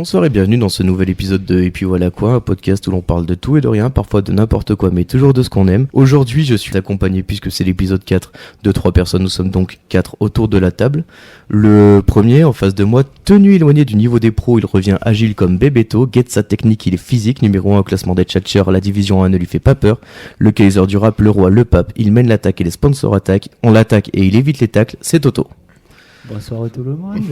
Bonsoir et bienvenue dans ce nouvel épisode de Et puis voilà quoi, un podcast où l'on parle de tout et de rien, parfois de n'importe quoi, mais toujours de ce qu'on aime. Aujourd'hui, je suis accompagné, puisque c'est l'épisode 4, de 3 personnes. Nous sommes donc 4 autour de la table. Le premier, en face de moi, tenu éloigné du niveau des pros, il revient agile comme Bebeto, guette sa technique, il est physique, numéro 1 au classement des tchatchers, la division 1 ne lui fait pas peur. Le Kaiser du rap, le roi, le pape, il mène l'attaque et les sponsors attaquent, on l'attaque et il évite les tacles, c'est Toto. Bonsoir à tout le monde.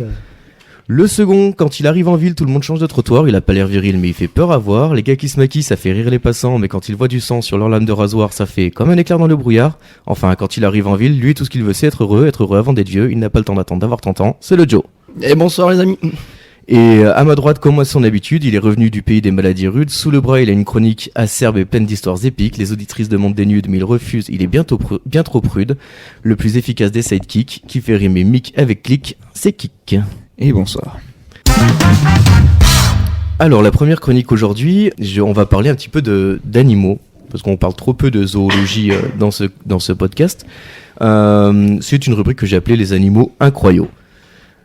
Le second, quand il arrive en ville, tout le monde change de trottoir, il a pas l'air viril mais il fait peur à voir, les gars qui se maquillent ça fait rire les passants, mais quand ils voient du sang sur leur lame de rasoir ça fait comme un éclair dans le brouillard. Enfin, quand il arrive en ville, lui tout ce qu'il veut c'est être heureux avant d'être vieux, il n'a pas le temps d'attendre d'avoir 30 ans, c'est le Joe. Et bonsoir les amis. Et à ma droite, comme à son habitude, il est revenu du pays des maladies rudes, sous le bras il a une chronique acerbe et pleine d'histoires épiques, les auditrices demandent des nudes mais il refuse, il est bien trop prude, le plus efficace des sidekicks, qui fait rimer Mick avec click, c'est Kick. Et bonsoir. Alors la première chronique aujourd'hui, on va parler un petit peu d'animaux, parce qu'on parle trop peu de zoologie dans ce podcast. C'est une rubrique que j'ai appelée les animaux incroyaux.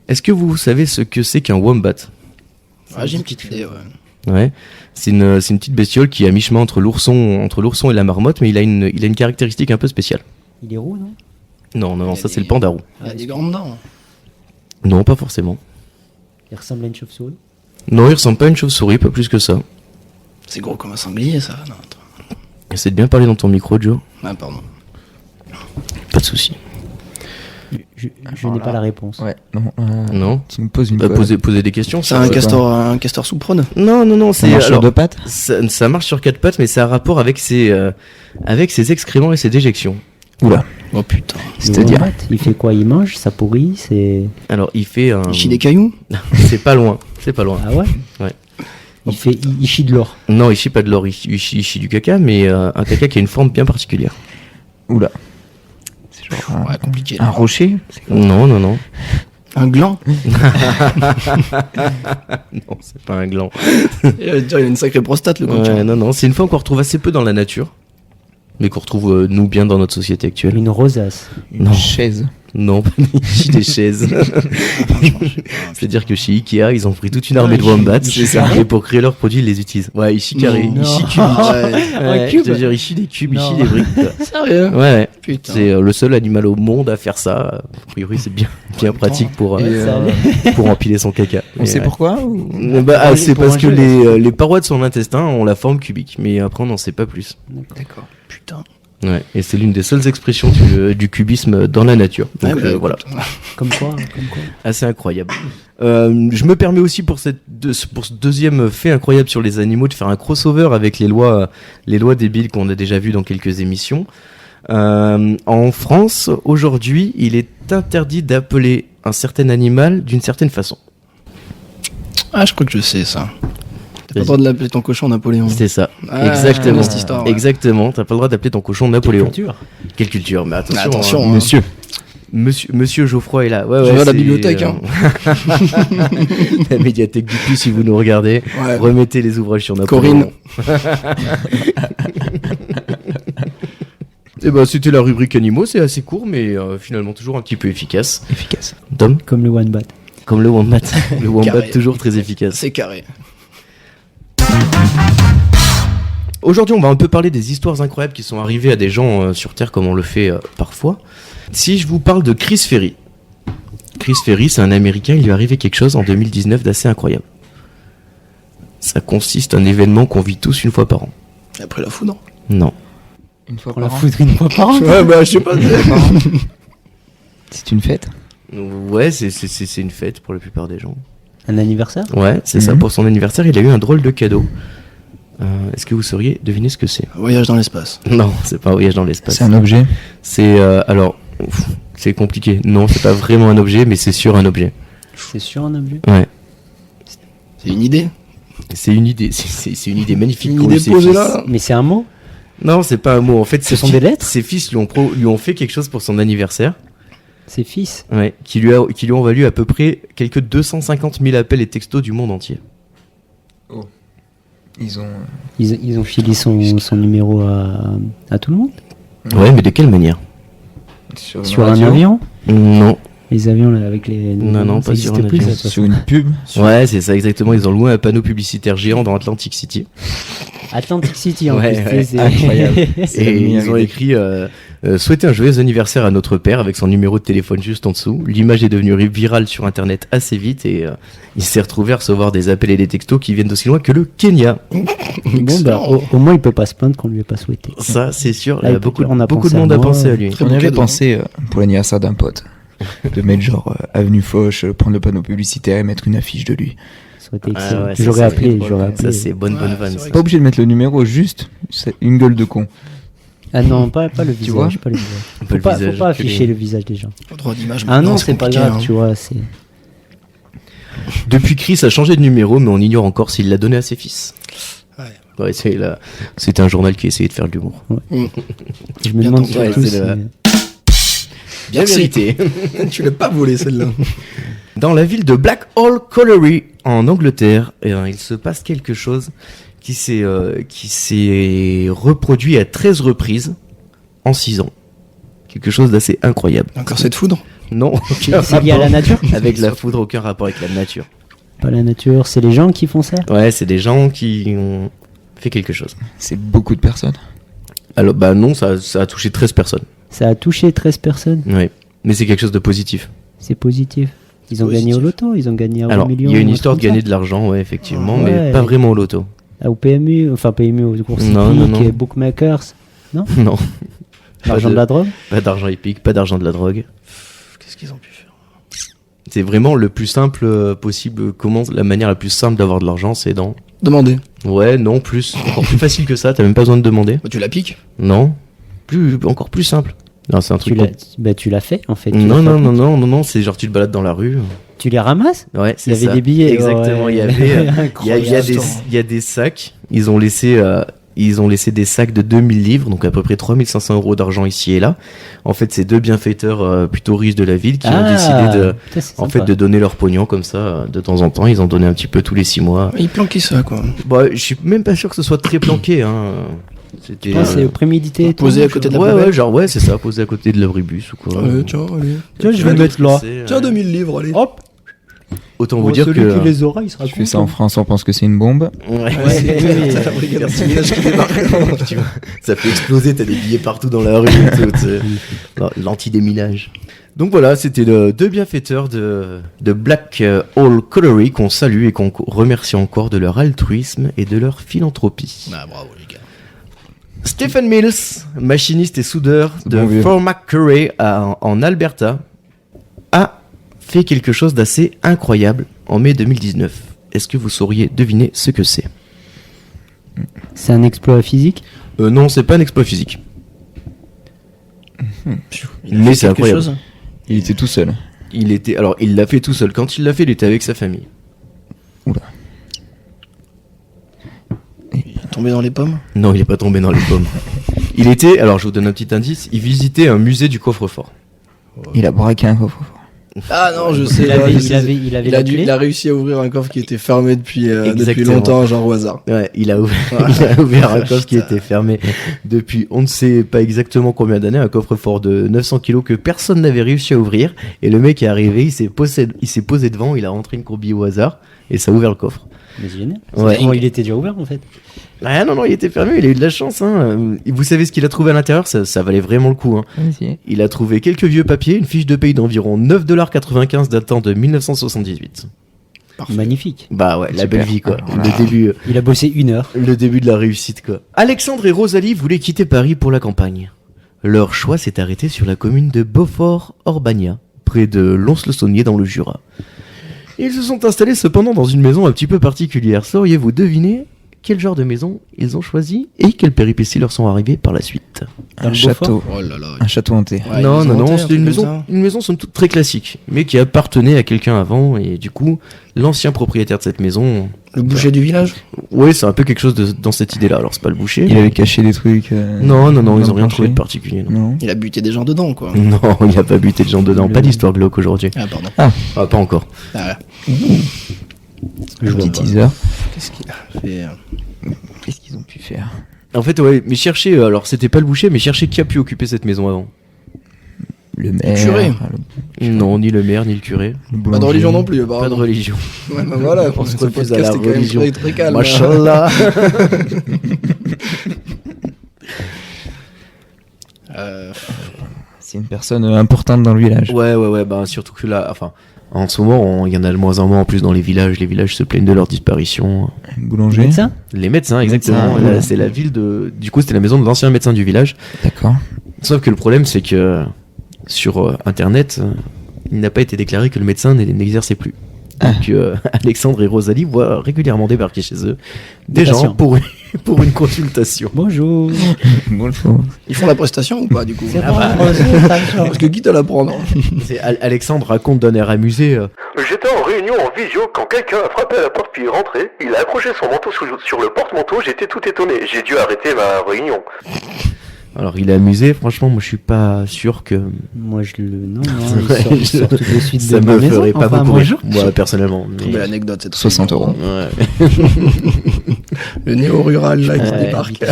Est-ce que vous savez ce que c'est qu'un wombat ? J'ai une petite idée, ouais. Ouais, c'est une petite bestiole qui est à mi-chemin entre l'ourson et la marmotte, mais il a une caractéristique un peu spéciale. Il est roux, non ? Non, ça c'est le panda roux. Il a des grandes dents. Non, pas forcément. Il ressemble à une chauve-souris ? Non, il ressemble pas à une chauve-souris, pas plus que ça. C'est gros comme un sanglier, ça. Non, Essaie de bien parler dans ton micro, Joe. ah, pardon. Pas de souci. Je n'ai pas la réponse. Ouais, non. Non. Tu me poses une Poser des questions. C'est un castor sous prône. Non, Ça c'est marche sur deux pattes. ça marche sur 4 pattes, mais ça a rapport avec ses excréments et ses déjections. Oula. Oh putain. C'est-à-dire. Il fait quoi ? Il mange ? Ça pourrit ? C'est... Alors, il fait un... Il chie des cailloux. C'est pas loin. Ah ouais ? Ouais. Il chie de l'or. Non, il chie pas de l'or, il chie du caca, mais un caca qui a une forme bien particulière. Oula. C'est genre Ouais, compliqué. un rocher. Non. Un gland. Non, c'est pas un gland. Il a une sacrée prostate, le con. Ouais, non, c'est une forme qu'on retrouve assez peu dans la nature, mais qu'on retrouve nous bien dans notre société actuelle. Une rosace. Une Non. chaise. Non, il chie des chaises. C'est-à-dire que chez Ikea, ils ont pris toute une armée de wombats, c'est ça. et pour créer leurs produits, ils les utilisent. Ouais, ils chient carré, Non. ils chient cubique. Ouais. Ouais, cube. je te jure, ils chient des cubes, ils Non. chient des briques. Quoi. Sérieux. Ouais. Putain. C'est le seul animal au monde à faire ça. A priori, c'est bien pratique pour empiler son caca. On sait pourquoi C'est pour parce que manger, les parois de son intestin ont la forme cubique, mais après on n'en sait pas plus. D'accord. Putain. Ouais. Et c'est l'une des seules expressions du cubisme dans la nature. Donc Ouais, bah, voilà, Comme quoi. assez incroyable. Je me permets aussi pour ce deuxième fait incroyable sur les animaux de faire un crossover avec les lois débiles qu'on a déjà vues dans quelques émissions. En France, aujourd'hui, il est interdit d'appeler un certain animal d'une certaine façon. Ah, je crois que je sais ça. T'as pas Vas-y. le droit de l'appeler ton cochon Napoléon. C'est ça, Ah, exactement. cette histoire, ouais. Exactement, t'as pas le droit d'appeler ton cochon Napoléon. Culture. Quelle culture, mais attention, Attention, hein. hein. Monsieur Geoffroy est là. Ouais, Je vais à la c'est, bibliothèque, hein. La médiathèque du Puy, si vous nous regardez, Ouais. remettez les ouvrages sur Napoléon. Corinne. Et ben, c'était la rubrique animaux, c'est assez court, mais finalement toujours un petit peu efficace. Efficace. Tom, Comme le one bat. comme le wombat. Le wombat Carré. toujours très efficace. C'est carré. Aujourd'hui, on va un peu parler des histoires incroyables qui sont arrivées à des gens sur Terre, comme on le fait parfois. Si je vous parle de Chris Ferry. Chris Ferry, c'est un Américain, il lui est arrivé quelque chose en 2019 d'assez incroyable. Ça consiste en un événement qu'on vit tous une fois par an. Après la foudre. Non. Une fois On la par an. foudre une fois par an. Ouais, bah, je sais pas. C'est une fête. Ouais, c'est une fête pour la plupart des gens. Un anniversaire ? Ouais, c'est ça. Pour son anniversaire, il a eu un drôle de cadeau. Est-ce que vous sauriez deviner ce que c'est ? Voyage dans l'espace. Non, c'est pas un voyage dans l'espace. C'est un objet. C'est alors, c'est compliqué. Non, c'est pas vraiment un objet, mais c'est sur un objet. C'est sur un objet ? Ouais. C'est une idée. C'est une idée. C'est une idée magnifique. Une qu'ont idée eu ses posée fils. là. Mais c'est un mot ? Non, c'est pas un mot. En fait, Ce sont des lettres ? Ses fils lui ont fait quelque chose pour son anniversaire. C'est fils ? Ouais. Qui lui ont valu à peu près quelques 250 000 appels et textos du monde entier. Ils ont filé son numéro à tout le monde ? Ouais, mais de quelle manière ? Sur un avion ? Non. Les avions là, avec les. Non, ça pas sur existe un plus, avion. ça, de toute Sur façon. une pub. Ouais, c'est ça exactement. Ils ont loué un panneau publicitaire géant dans Atlantic City. Atlantic City en Ouais, plus. ouais, c'est- incroyable. C'est la Et meilleure ils ont idée. écrit souhaiter un joyeux anniversaire à notre père avec son numéro de téléphone juste en dessous. L'image est devenue virale sur internet assez vite et il s'est retrouvé à recevoir des appels et des textos qui viennent d'aussi loin que le Kenya. Bon, bah, au moins, il peut pas se plaindre qu'on lui ait pas souhaité. Ça, c'est sûr. Là, Il y a beaucoup on a de pensé à monde à moi. penser à lui. Très On beau avait cadeau. pensé pour l'anniversaire d'un pote de mettre genre Avenue Foch, prendre le panneau publicitaire et mettre une affiche de lui. Ça aurait été Ah excellent. ouais, ça, J'aurais c'est appelé, drôle. j'aurais Ça, appelé. c'est bonne Ouais, vanne. c'est ça. vrai Pas obligé de mettre le numéro, juste c'est une gueule de con. Ah non, pas le visage. vois Pas le visage. Un peu Faut le pas, visage, faut pas que afficher les- le visage des gens. Pas droit d'image. Ah maintenant, non, c'est pas compliqué, grave, hein. tu vois. C'est. Depuis, Chris a changé de numéro, mais on ignore encore s'il l'a donné à ses fils. Ouais. Ouais, c'était un journal qui essayait de faire de l'humour. Je me Bien demande tendu. surtout Ouais, si. c'est le- Bien Merci. mérité. Tu l'as pas volé celle-là. Dans la ville de Blackhall Colliery, en Angleterre, il se passe quelque chose qui s'est reproduit à 13 reprises en 6 ans. Quelque chose d'assez incroyable. Encore cette foudre. Non, aucun C'est lié à la rapport nature avec la foudre, aucun rapport avec la nature. Pas la nature, c'est les gens qui font ça. Ouais, c'est des gens qui ont fait quelque chose. C'est beaucoup de personnes. Alors, bah non, ça a touché 13 personnes. Ça a touché 13 personnes. Ouais. Mais c'est quelque chose de positif. C'est positif. Ils ont Positif. gagné au loto, ils ont gagné un Alors, million. il y a une un histoire de truc comme gagner de l'argent, ouais, effectivement, Ouais. mais pas vraiment au loto. ça. Au PMU, enfin PMU, aux courses Non, non, hippiques, non. et bookmakers. Non, L'argent de- de la drogue. pas d'argent épique, pas d'argent de la drogue. Qu'est-ce qu'ils ont pu faire? C'est vraiment le plus simple possible. Comment la manière la plus simple d'avoir de l'argent, c'est dans. Demandez. Ouais, non, plus. Encore plus facile que ça, t'as même pas besoin de demander. Bah, tu la piques. Non. Encore plus simple. Non, c'est un truc. Tu l'as fait en fait. Tu Non, l'as non, fait. non, non, non, non, c'est genre tu te balades dans la rue. Tu les ramasses. Ouais, Il c'est y avait ça. des billets. Exactement, ouais. il y avait. Il y a Incroyable. des sacs. Ils ont laissé des sacs de 2000 livres, donc à peu près 3500 euros d'argent ici et là. En fait, c'est deux bienfaiteurs plutôt riches de la ville qui ont décidé de, Putain, c'est en sympa. fait, de donner leur pognon comme ça de temps en temps. Ils en donnaient un petit peu tous les 6 mois. Ils planquaient ça, quoi. Bah, je suis même pas sûr que ce soit très planqué. Hein. C'était. Ah, c'est prémédité. et tout. Posé à côté de la Ouais, poubelle. ouais, genre, ouais, c'est ça, posé à côté de l'abribus ou quoi. Tiens, allez. Tiens, je vais le mettre là. Tiens, 2000 livres, allez. Hop. Autant Bon, vous dire celui que. qui les aura, il sera Tu fais ça en content. France, on pense que c'est une bombe. Ouais, Ouais, c'est la brigade anti-ménage qui débarque. Tu vois, ça peut exploser, t'as des billets partout dans la rue et tout, tu sais. L'antidéminage. Donc voilà, c'était deux bienfaiteurs de Blackhall Colliery qu'on salue et qu'on remercie encore de leur altruisme et de leur philanthropie. Ah, bravo, les gars. Stephen Mills, machiniste et soudeur C'est de bon vieux. Fort McCurry en Alberta, a fait quelque chose d'assez incroyable en mai 2019. Est-ce que vous sauriez deviner ce que c'est? C'est un exploit physique. Non, c'est pas un exploit physique. Il a Mais fait c'est quelque incroyable. chose. Il était tout seul. Il l'a fait tout seul. Quand il l'a fait, il était avec sa famille. Il est tombé dans les pommes. Non, il est pas tombé dans les pommes. Alors je vous donne un petit indice, il visitait un musée du coffre-fort. Il a braqué un coffre. Ah non, je sais. Il avait, je sais. il avait la clé. Il a réussi à ouvrir un coffre qui était fermé depuis Exactement. longtemps, genre au hasard. Ouais, il a ouvert, Ouais. il a ouvert un coffre qui Putain. était fermé depuis on ne sait pas exactement combien d'années, un coffre-fort de 900 kilos que personne n'avait réussi à ouvrir. Et le mec est arrivé, il s'est posé devant, il a rentré une courbille au hasard et ça a ouvert le coffre. Mais génial. Ouais. Comment il était déjà ouvert en fait. Ah non, il était fermé, il a eu de la chance. Hein. Vous savez ce qu'il a trouvé à l'intérieur, ça valait vraiment le coup. Hein. Vas-y. Il a trouvé quelques vieux papiers, une fiche de paye d'environ 9,95$ datant de 1978. Parfait. Magnifique. Bah ouais, la Super. belle vie quoi. Alors là- Il a bossé 1 heure. Le début de la réussite quoi. Alexandre et Rosalie voulaient quitter Paris pour la campagne. Leur choix s'est arrêté sur la commune de Beaufort-Orbagna, près de Lons-le-Saunier dans le Jura. Ils se sont installés cependant dans une maison un petit peu particulière. Sauriez-vous deviner quel genre de maison ils ont choisi et quelles péripéties leur sont arrivées par la suite? Dans Un le château. Oh là là. Un château hanté. Ouais, Non, ils non, ont non, monté un c'était truc une comme maison somme toute très classique, mais qui appartenait à quelqu'un avant, et du coup, l'ancien propriétaire de cette maison, ça. Le boucher du village. ouais, c'est un peu quelque chose dans cette idée-là. Alors, c'est pas le boucher. Il avait caché des trucs. Non, dans ils le ont rien trouvé de plancher. particulier. Non, Non. Il a buté des gens dedans, quoi. non il a pas buté de gens dedans. Pas d'histoire glauque aujourd'hui. Ah, pardon. Ah, pas encore. Ah, Je vois Petit pas. teaser. qu'est-ce qu'il a fait Qu'est-ce qu'ils ont pu faire? En fait, ouais, mais cherchez, alors c'était pas le boucher, mais cherchez qui a pu occuper cette maison avant. Le maire. curé. Non, ni le maire, ni le curé. Pas de religion non plus, apparemment. Pas de religion. Ouais, bah voilà, On se ce refuse à podcast la est quand même religion. très, très calme. Machallah. C'est une personne importante dans le village. Ouais, bah surtout que là, enfin, en ce moment, il y en a de moins en moins en plus dans les villages. Les villages se plaignent de leur disparition. Boulanger. Médecin. Les médecins, exactement. Médecins, Là, c'est la ville de. Du coup, c'était la maison de l'ancien médecin du village. D'accord. Sauf que le problème, c'est que sur Internet, il n'a pas été déclaré que le médecin n'exerçait plus. Donc, Alexandre et Rosalie voient régulièrement débarquer chez eux des gens patients. pour une consultation. Bonjour. Bonjour. Ils font la prestation ou pas, du coup? C'est Ah bah. bon, bonjour, bonjour. Parce que quitte à la prendre. Alexandre raconte d'un air amusé. J'étais en réunion en visio quand quelqu'un a frappé à la porte puis est rentré. Il a accroché son manteau sur le porte-manteau, j'étais tout étonné. J'ai dû arrêter ma réunion. Alors, il est amusé. Franchement, moi, je suis pas sûr que Moi, je le. Non, Ouais, il sort tout de suite ça de ma me maison. ferait pas Enfin, beaucoup rire. bonjour. Moi, personnellement. Mais... Très belle anecdote, cette 60 réunion. Ouais. Le néo-rural, là, qui Ouais. débarque.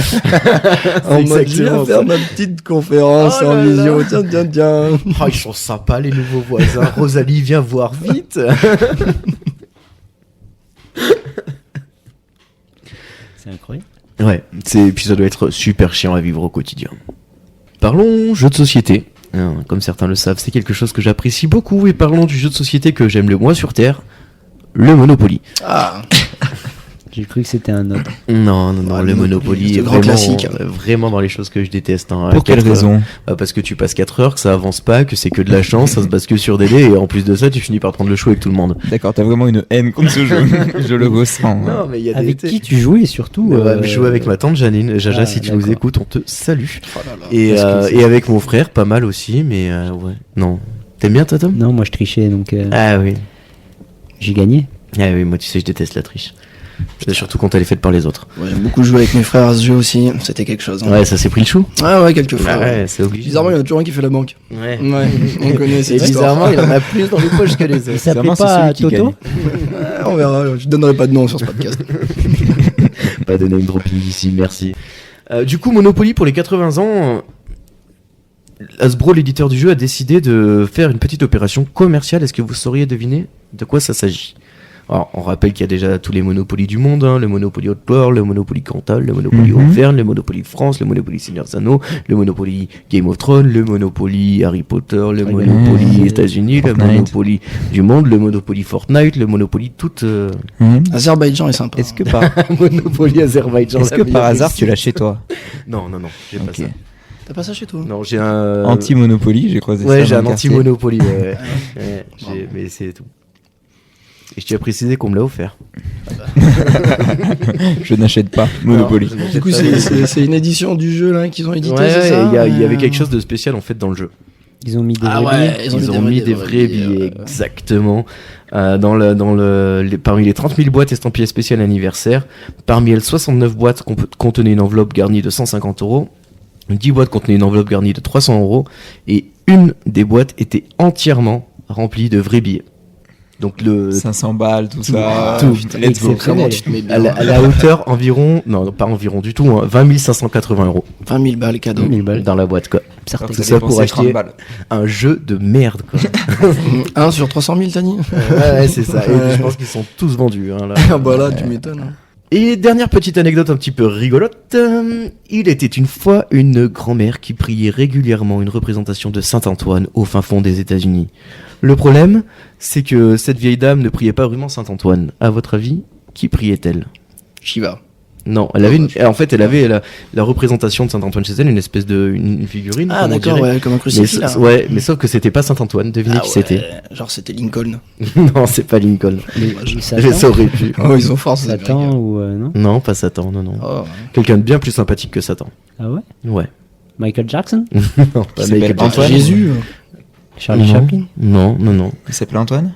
En mode, je exactement viens ça. faire ma petite conférence Oh en là visio. là. Tiens. Oh, ils sont sympas, les nouveaux voisins. Rosalie, viens voir vite. C'est incroyable. Ouais, puis ça doit être super chiant à vivre au quotidien. Parlons jeux de société. Comme certains le savent, c'est quelque chose que j'apprécie beaucoup. Et parlons du jeu de société que j'aime le moins sur Terre, le Monopoly. Ah, J'ai cru que c'était un autre. Non, Ah, le le Monopoly Monopoly, est c'est le grand vraiment, classique. vraiment dans les choses que je déteste. Hein. Pour quelle 4 heures. raison? Parce que tu passes 4 heures, que ça avance pas, que c'est que de la chance, ça se base que sur des dés, et en plus de ça, tu finis par prendre le show avec tout le monde. D'accord, t'as vraiment une haine contre ce jeu. Je le ressens. Non, mais il y a Avec qui tu joues et surtout. Je joue avec ma tante Janine. Jaja, Ah, si tu nous d'accord. écoutes, on te salue. oh là là. Et, Parce que et avec mon frère, pas mal aussi, mais ouais. Non. T'aimes bien, toi, Tom? Non, moi je trichais donc Ah oui. j'ai gagné. Ah oui, moi, tu sais, je déteste la triche. C'est surtout quand elle est faite par les autres. Ouais, j'aime beaucoup jouer avec mes frères à ce jeu aussi. C'était quelque chose. Hein. Ouais, ça s'est pris le chou. Ah ouais, quelquefois. Bah ouais. ouais, c'est obligé. Bizarrement, il y en a toujours un qui fait la banque. Ouais. Ouais, on connaît Et cette histoire. bizarrement, il en a plus dans les poches que les Il autres. s'appelait Bizarrement, c'est pas celui qui Toto. Ouais, on verra. Je donnerai pas de nom sur ce podcast. Pas de name dropping ici, merci. Du coup, Monopoly pour les 80 ans. Hasbro, l'éditeur du jeu, a décidé de faire une petite opération commerciale. Est-ce que vous sauriez deviner de quoi ça s'agit? Alors, on rappelle qu'il y a déjà tous les Monopoly du monde, hein, le Monopoly Haute-Loire, le Monopoly Cantal, le Monopoly Auvergne, le Monopoly France, le Monopoly Seigneur des Anneaux, le Monopoly Game of Thrones, le Monopoly Harry Potter, le Monopoly États-Unis, le Fortnite. Monopoly du monde, le Monopoly Fortnite, le Monopoly toute Azerbaïdjan est sympa. Est-ce que par, Monopoly Azerbaïdjan. est-ce que par hasard tu l'as chez toi? Non, j'ai pas Ok. ça. T'as pas ça chez toi? Non, j'ai un Anti-Monopoly, j'ai croisé ça. Ouais, dans j'ai le un quartier. anti-Monopoly. Ouais. Mais c'est tout. Et je tiens à préciser qu'on me l'a offert. Je n'achète pas Monopoly. Non, Du coup, c'est une édition du jeu là qu'ils ont édité, Ouais, c'est ça? il y avait quelque chose de spécial en fait dans le jeu. Ils ont mis des Ah vrais billets. ouais, Ils ont mis des vrais billets, ouais. exactement. Parmi les 30 000 boîtes estampillées spéciales anniversaire, parmi elles 69 boîtes contenaient une enveloppe garnie de 150 €, 10 boîtes contenaient une enveloppe garnie de 300 €, et une des boîtes était entièrement remplie de vrais billets. Donc 500 balles, tout ça. tout. Putain, let's go. Comment tu te mets bien? à la hauteur environ, non pas environ du tout, hein, 20 580 €. 20 000 balles cadeau. 1000 balles. Dans la boîte quoi. Certains. C'est ça pour Dépensé 30 acheter balles. un jeu de merde quoi. 1 sur 300 000, t'as dit? Ouais, c'est ça. Et je pense qu'ils sont tous vendus. Hein, là. Ah bah là, tu m'étonnes. Hein. Et dernière petite anecdote un petit peu rigolote. Il était une fois une grand-mère qui priait régulièrement une représentation de Saint-Antoine au fin fond des États-Unis. Le problème, c'est que cette vieille dame ne priait pas vraiment Saint-Antoine. À votre avis, qui priait-elle? Shiva. Non, elle avait en fait, elle avait la représentation de Saint-Antoine chez elle, une espèce de une figurine. Ah comme on d'accord, dirait. ouais, comme un Mais, crucifix là. ouais, mais sauf que c'était pas Saint-Antoine. Devinez Ah qui ouais, c'était? genre c'était Lincoln. Non, c'est pas Lincoln. Les Mais Satan. ça aurait pu. Oh, ils ont force. ces Satan Américains. ou non? Non, pas Satan, non. Oh, Quelqu'un de bien plus sympathique que Satan. Ah ouais? Ouais. Michael Jackson? Non, pas s'appelle Michael Antoine. Jackson. Jésus. Charlie Non. Chaplin? Non. Il s'appelait Antoine?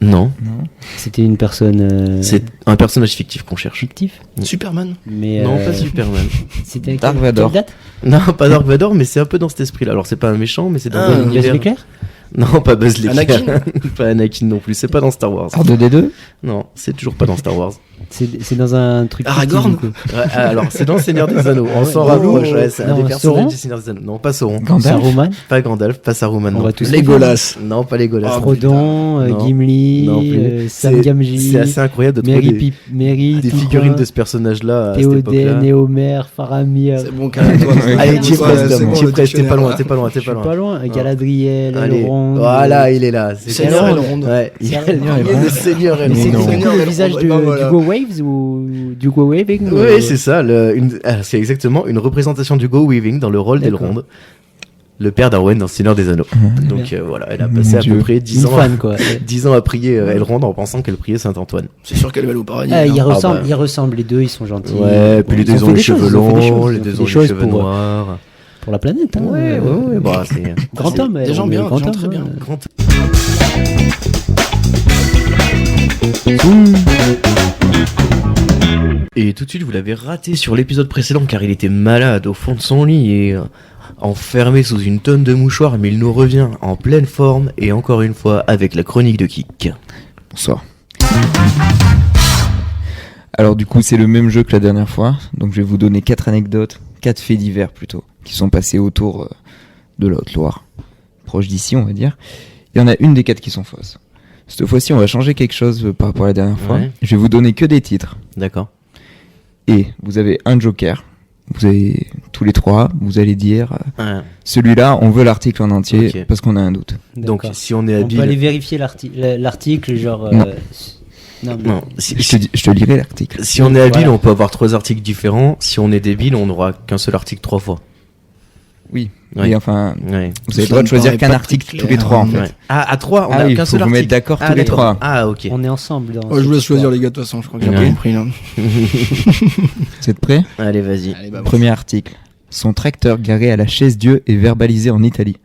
Non. Non. C'était une personne C'est un personnage fictif qu'on cherche. fictif? Superman. Mais Non, pas Superman. C'était Dark quelle Vador. date? Non, pas Dark Vador, mais c'est un peu dans cet esprit-là. Alors, c'est pas un méchant, mais c'est dans Ah, un Buzz univers. l'éclair? Non, pas Buzz l'éclair. Anakin. Pas Anakin non plus. C'est pas dans Star Wars. R2D2? Non, c'est toujours pas dans Star Wars. C'est dans un truc. Aragorn petit, du coup. Ouais, alors, c'est dans le Seigneur des Anneaux. On s'en Ouais. rapproche. Ouais, c'est un Non, des personnages Sauron du Seigneur des Anneaux. Non, pas Sauron. Gandalf. Saruman, Pas Gandalf, pas Saruman. on Non. va tous Legolas. Non, pas Legolas. Oh, Frodon, Non. Gimli, Non plus. Sam Gamgee, C'est assez incroyable de trouver Mary, des Pippin, figurines de ce personnage-là à cette époque-là. Théoden, Éomer, Faramir. C'est bon, calme-toi. Allez, Ouais, t'y es presque, c'est bon, t'y es le presque, t'es pas loin, dictionnaire. t'es pas loin, Je t'es suis pas loin. pas loin. Galadriel, Allez, Elrond. voilà, il est là. Seigneur Elrond. Elrond. Ouais, il Seigneur est Elrond. le Seigneur Mais Elrond. c'est non. du coup Seigneur le Elrond, visage ben voilà. du Go Waves ou du Go Waving Oui, c'est ça. C'est exactement une représentation du Go Weaving dans le rôle D'accord. d'Elrond, le père d'Arwen dans le Seigneur des Anneaux. Donc voilà, elle a Mon passé à Dieu. peu près 10 une ans, fan quoi. 10 ans à prier Elrond en pensant qu'elle priait Saint-Antoine. C'est sûr qu'elle va aller au paradis. Ah, ils hein. ressemblent, bah. ils ressemblent, les deux, ils sont gentils. Ouais, puis les deux Ils ont fait les des choses, cheveux ils ont fait des longs, choses, les ils ont deux fait ont des les choses cheveux pour, noirs. pour la planète. Hein. Ouais, bah c'est Grand homme. Des gens on est bien, grand des gens homme, très bien. hein. grand. Et tout de suite, vous l'avez raté sur l'épisode précédent car il était malade au fond de son lit et enfermé sous une tonne de mouchoirs, mais il nous revient en pleine forme et encore une fois avec la chronique de Kik. Bonsoir. Alors du coup c'est le même jeu que la dernière fois, donc je vais vous donner 4 anecdotes, 4 faits divers plutôt, qui sont passés autour de la Haute-Loire, proche d'ici on va dire. Il y en a une des 4 qui sont fausses. Cette fois-ci on va changer quelque chose par rapport à la dernière fois. Ouais. Je vais vous donner que des titres, D'accord. et vous avez un joker, vous avez tous les 3, vous allez dire celui-là on veut l'article en entier Ok. parce qu'on a un doute. Donc D'accord. si on est On peut aller habile... vérifier l'article, genre. Non. Non, mais- Non, si, Je te lirai l'article. si on est habile, Voilà. on peut avoir 3 articles différents. Si on est débile, on n'aura qu'un seul article 3 fois. Oui, Ouais. et enfin Ouais. vous avez le Ça droit de me choisir paraît qu'un pas article très tous les clair. 3 en fait. Ouais. Ah, à 3, on Ah a oui, qu'un faut seul vous article. mettre d'accord Ah, tous les d'accord. 3. Ah, ok. On est ensemble dans. Ouais, je vous cette laisse choisir histoire. les gars de toute façon, je crois que j'ai Ouais. pas compris là. Vous êtes prêts? Allez, vas-y. Allez, bah, Premier article. Son tracteur garé à la Chaise-Dieu est verbalisé en Italie.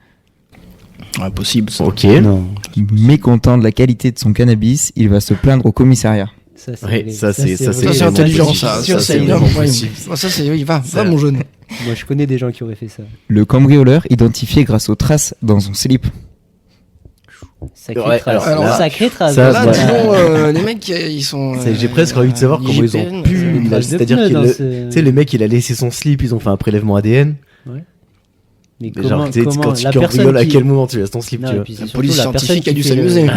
ouais, possible ça. Ok. Non, Mécontent de la qualité de son cannabis, il va se plaindre au commissariat. ça c'est. Ouais, vrai. ça, c'est Ça c'est vraiment intelligent possible. ça. Sûr, Ça c'est c'est vraiment énorme. Ouais. possible. Ouais, ça c'est oui, va Ça- mon jeune. Moi je connais des gens qui auraient fait ça. Le cambrioleur identifié grâce aux traces dans son slip. Sacré Ouais, trace. alors là- Sacré trace. ça, Là, ouais. disons, les mecs ils sont. J'ai presque envie de savoir comment ils ont IGPN, pu. Une trace de C'est-à-dire pneu qu'il dans le- ce- Tu sais, le mec, il a laissé son slip, ils ont fait un prélèvement ADN. Mais Mais genre, tu sais, quand tu la cambrioles, personne à qui- quel moment tu laisses ton slip, Non, tu et vois. puis c'est La surtout police la personne scientifique a qui dû fait le- s'amuser.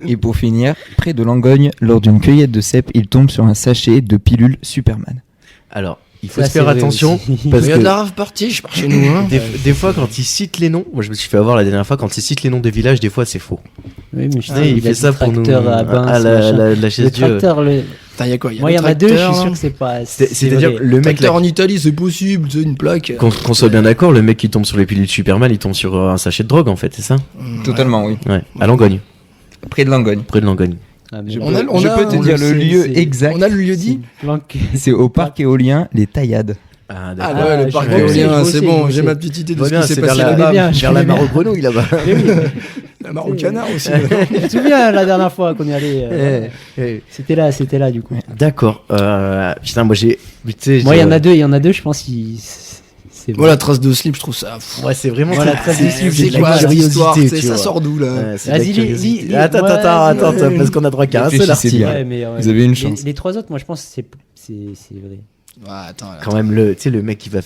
Et pour finir, près de Langogne, lors d'une cueillette de cèpes, il tombe sur un sachet de pilules Superman. Alors, il faut Ça, se faire c'est vrai attention aussi. parce Il y a de que la rave partie, je pars chez nous. Hein. des fois, quand il cite les noms, moi je me suis fait avoir la dernière fois, quand il cite les noms des villages, des fois c'est faux. Oui, mais je Tu sais, sais, il a fait dit ça pour nous. tracteur à Binz, Ah, machin. la Le chaise Dieu. tracteur, Putain, y a quoi? moi il y en a deux, je suis tracteur, sûr là. que c'est pas. C'est-à-dire, vrai. le mec, Tracteur là, en Italie, c'est possible, c'est une plaque. qu'on soit bien d'accord, le mec qui tombe sur les pilules Superman, il tombe sur un sachet de drogue en fait, c'est ça? Totalement, oui. Ouais, à Langogne, Près de Langogne. près de Langogne. Ah, mais Je bon. On a- peux, on je a- peux te on dire le le sait, lieu c'est- exact. On a le lieu dit. Planqué. C'est au parc éolien Les Taillades. Ah, Ah d'accord. ouais, Ah, le parc je vois éolien, aussi, c'est je bon, vois j'ai aussi. ma petite idée de Va ce bien, qui s'est c'est passé vers là-bas. bien, je vers la connais bien. mare aux grenouilles là-bas. La mare au canard aussi. Je me souviens la dernière fois qu'on y allait. C'était là du coup. D'accord. Putain, moi j'ai. Tu sais, Moi il y en a deux, je pense. C'est Moi, la trace de slip, je trouve ça fou. Ouais, c'est vraiment. Voilà, ça. trace de slip, C'est C'est de quoi la cette histoire? curiosité, tu Ça vois. sort d'où là? Ouais, c'est de la Vas-y, curiosité. lis- Attends, ouais, attends, ouais. parce qu'on a droit qu'à un seul Réfléchissez article. bien. Ouais, mais, Vous avez une chance. Les trois autres, moi je pense que c'est vrai. Ouais, attends. là, Quand même, tu sais, le mec qui va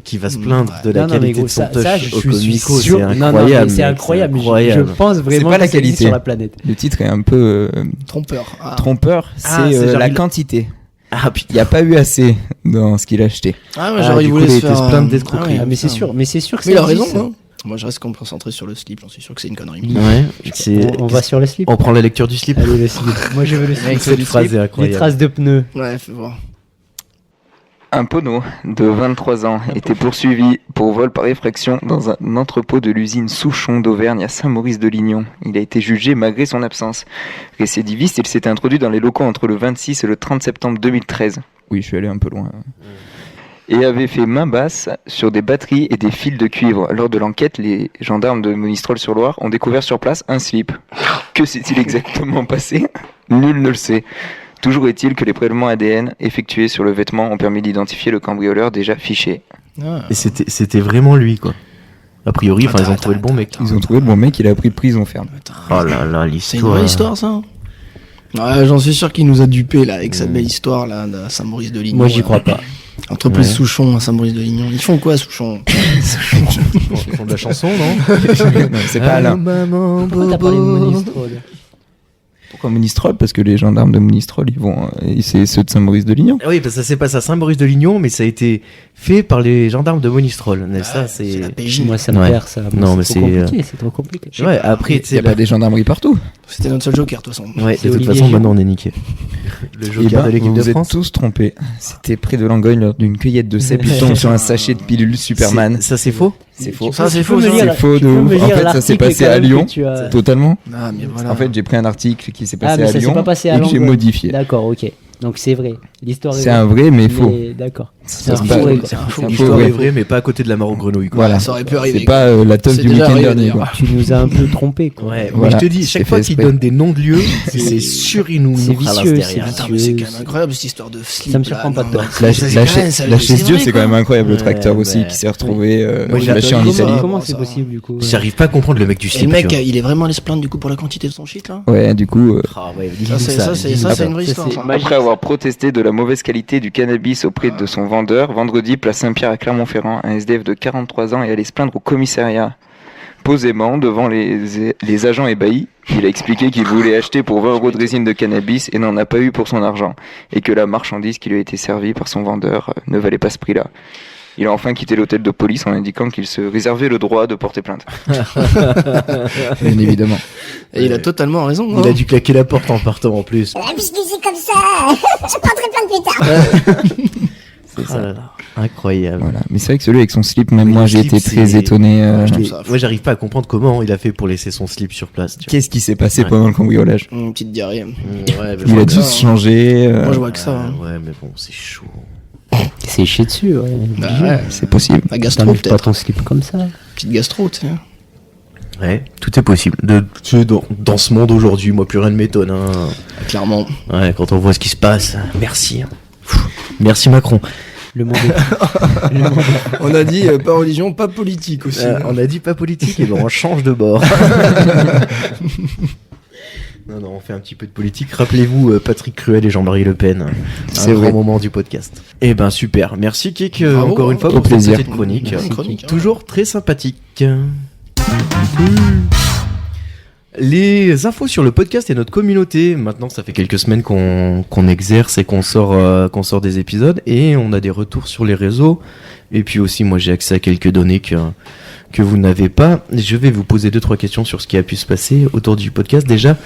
qui va se plaindre de la Non, non, mais qualité gros, de son ça, touch je au suis comico, sûr. c'est Non, non, mais incroyable. c'est mec, incroyable. c'est Je incroyable. pense vraiment pas la que ça existe qualité. sur la planète. Le titre est un peu Trompeur. Ah. trompeur, c'est Ah, c'est genre la il- quantité. Ah Il putain. n'y a pas eu assez dans ce qu'il a acheté. Ah ouais, Ah, genre du il coup, voulait il a se été faire. se plaindre d'escroquerie. ouais, Ah, mais c'est putain. sûr, mais c'est sûr que Mais il ça a raison, existe. hein. Moi, je reste concentré sur le slip, j'en suis sûr que c'est une connerie. Ouais, c'est. On va sur le slip. On prend la lecture du slip. Allez, le slip. Moi je veux le slip. Cette phrase est Les incroyable. traces de pneus. Ouais, fais voir. Un poneau de 23 ans était poursuivi pour vol par effraction dans un entrepôt de l'usine Souchon d'Auvergne à Saint-Maurice-de-Lignon. Il a été jugé malgré son absence. Récidiviste, il s'était introduit dans les locaux entre le 26 et le 30 septembre 2013. Oui, je suis allé un peu loin. Et avait fait main basse sur des batteries et des fils de cuivre. Lors de l'enquête, les gendarmes de Monistrol-sur-Loire ont découvert sur place un slip. Que s'est-il exactement passé ? Nul ne le sait. Toujours est-il que les prélèvements ADN effectués sur le vêtement ont permis d'identifier le cambrioleur déjà fiché. Et c'était vraiment lui, quoi. A priori, enfin, ils ont trouvé le bon mec. Ils ont trouvé le bon mec, il a pris prison ferme. Putain. Oh là là, C'est une l'histoire. vraie histoire, ça. Ouais, j'en suis sûr qu'il nous a dupé là avec sa belle histoire là de Saint-Maurice-de-Lignon. Moi, j'y crois pas. Entreprise Souchon à Saint-Maurice-de-Lignon. Ils font quoi, Souchon? Ils font de la chanson, non? Non, c'est pas Alain. Pourquoi t'as parlé de Monistrol? Pourquoi Monistrol? Parce que les gendarmes de Monistrol, ils vont, et c'est ceux de Saint-Maurice-de-Lignon. Oui, parce que ça s'est passé à Saint-Maurice-de-Lignon, mais ça a été fait par les gendarmes de Monistrol. Mais ça, C'est la PJ. Moi, ça me Ouais. perd, ça. Moi, Non, mais c'est trop compliqué. C'est trop compliqué. Ouais, après, tu Il sais, y a pas des gendarmeries partout. C'était notre seul joker, de toute façon. ouais, de C'est toute Olivier façon, Giroud. maintenant on est niqué. Le Eh joker ben, de l'équipe vous de vous êtes France. tous trompés. C'était près de Langogne lors d'une cueillette de cèpes. Il tombe sur un sachet de pilules Superman. Ça, c'est faux? C'est faux. Ça, c'est Tu peux faux. me ça. lire- C'est faux tu de peux me ouf. En lire fait, ça s'est l'article passé quand à même que Lyon. tu as- Totalement. Ah, mais voilà. En fait, j'ai pris un article qui s'est Ah, passé mais à ça s'est Lyon pas passé à et que j'ai Langogne. modifié. D'accord, ok. Donc c'est vrai. L'histoire est C'est un vrai, mais faux. D'accord. Ça un se faux passe- vrai, c'est quoi. un faux. C'est un faux L'histoire vrai. est vraie, mais pas à côté de la mort aux grenouilles, quoi. Voilà. Ça aurait pu arriver. C'est pas la teuf C'est du déjà week-end arrivé, dernier. d'ailleurs. Quoi. Tu nous as un peu trompé, quoi. Ouais, Voilà, mais je te dis, c'est chaque fait fois qu'il exprès. donne des noms de lieux, c'est sûr, il nous C'est ralasse vicieux, derrière. c'est Attends, mais c'est quand même incroyable cette histoire de slip. Ça me surprend pas de toi. La Ça, c'est la quand même- ça- la c'est chaise Dieu, vrai, c'est quoi. quand même incroyable. Le Ouais, tracteur aussi bah, qui s'est retrouvé Moi, lâché en j'adore Italie. ça. Comment ça. c'est possible, du coup? J'arrive pas à comprendre le mec du Et le slip. mec, tu vois. il est vraiment allé se plaindre du coup pour la quantité de son shit là. Ouais, du coup. Ah ouais, Ça, dis-nous c'est dis-nous ça, c'est une vraie Ça, histoire. c'est ça. magique. Après avoir protesté de la mauvaise qualité du cannabis auprès de son vendeur, vendredi, place Saint-Pierre à Clermont-Ferrand, un SDF de 43 ans est allé se plaindre au commissariat. Posément, devant les agents ébahis, il a expliqué qu'il voulait acheter pour 20 € de résine de cannabis et n'en a pas eu pour son argent, et que la marchandise qui lui a été servie par son vendeur ne valait pas ce prix-là. Il a enfin quitté l'hôtel de police en indiquant qu'il se réservait le droit de porter plainte. Bien évidemment. Et il a totalement raison. Il a dû claquer la porte en partant en plus. Puisque c'est comme ça, je prendrai plein plus tard. C'est ça, là. Incroyable. Voilà. Mais c'est vrai que celui avec son slip, même Mais moi le j'ai slip, été très c'est- étonné. Je trouve l'ai- ça fou. Moi, j'arrive pas à comprendre comment il a fait pour laisser son slip sur place. Tu vois. Qu'est-ce qui s'est passé Ouais. pendant le cambriolage? Une petite diarrhée. Ouais, mais Il bon, a dû ça, se hein. changer. Moi je vois que ça. hein. Ouais, mais bon, c'est chaud. C'est chier dessus, ouais. Bah ouais, C'est possible. la gastro T'enlèves pas peut-être. ton slip comme ça. Petite gastro, tu sais. Ouais, tout est possible. Tu sais, dans ce monde aujourd'hui, moi, plus rien ne m'étonne. Hein. Clairement. Ouais, quand on voit ce qui se passe, merci. Hein. Pfff. Merci Macron. Le monde est... le monde est- On a dit pas religion, pas politique aussi. On a dit pas politique, et ben on change de bord. Non, on fait un petit peu de politique. Rappelez-vous Patrick Cruel et Jean-Marie Le Pen. C'est un vrai. grand moment du podcast. Eh ben super. Merci Kik Bravo, encore une fois au pour cette plaisir. petite chronique. Merci, chronique, hein. Toujours très sympathique. Les infos sur le podcast et notre communauté. Maintenant, ça fait quelques semaines qu'on exerce et qu'on sort des épisodes et on a des retours sur les réseaux. Et puis aussi, moi, j'ai accès à quelques données que vous n'avez pas. Je vais vous poser 2-3 questions sur ce qui a pu se passer autour du podcast. Déjà,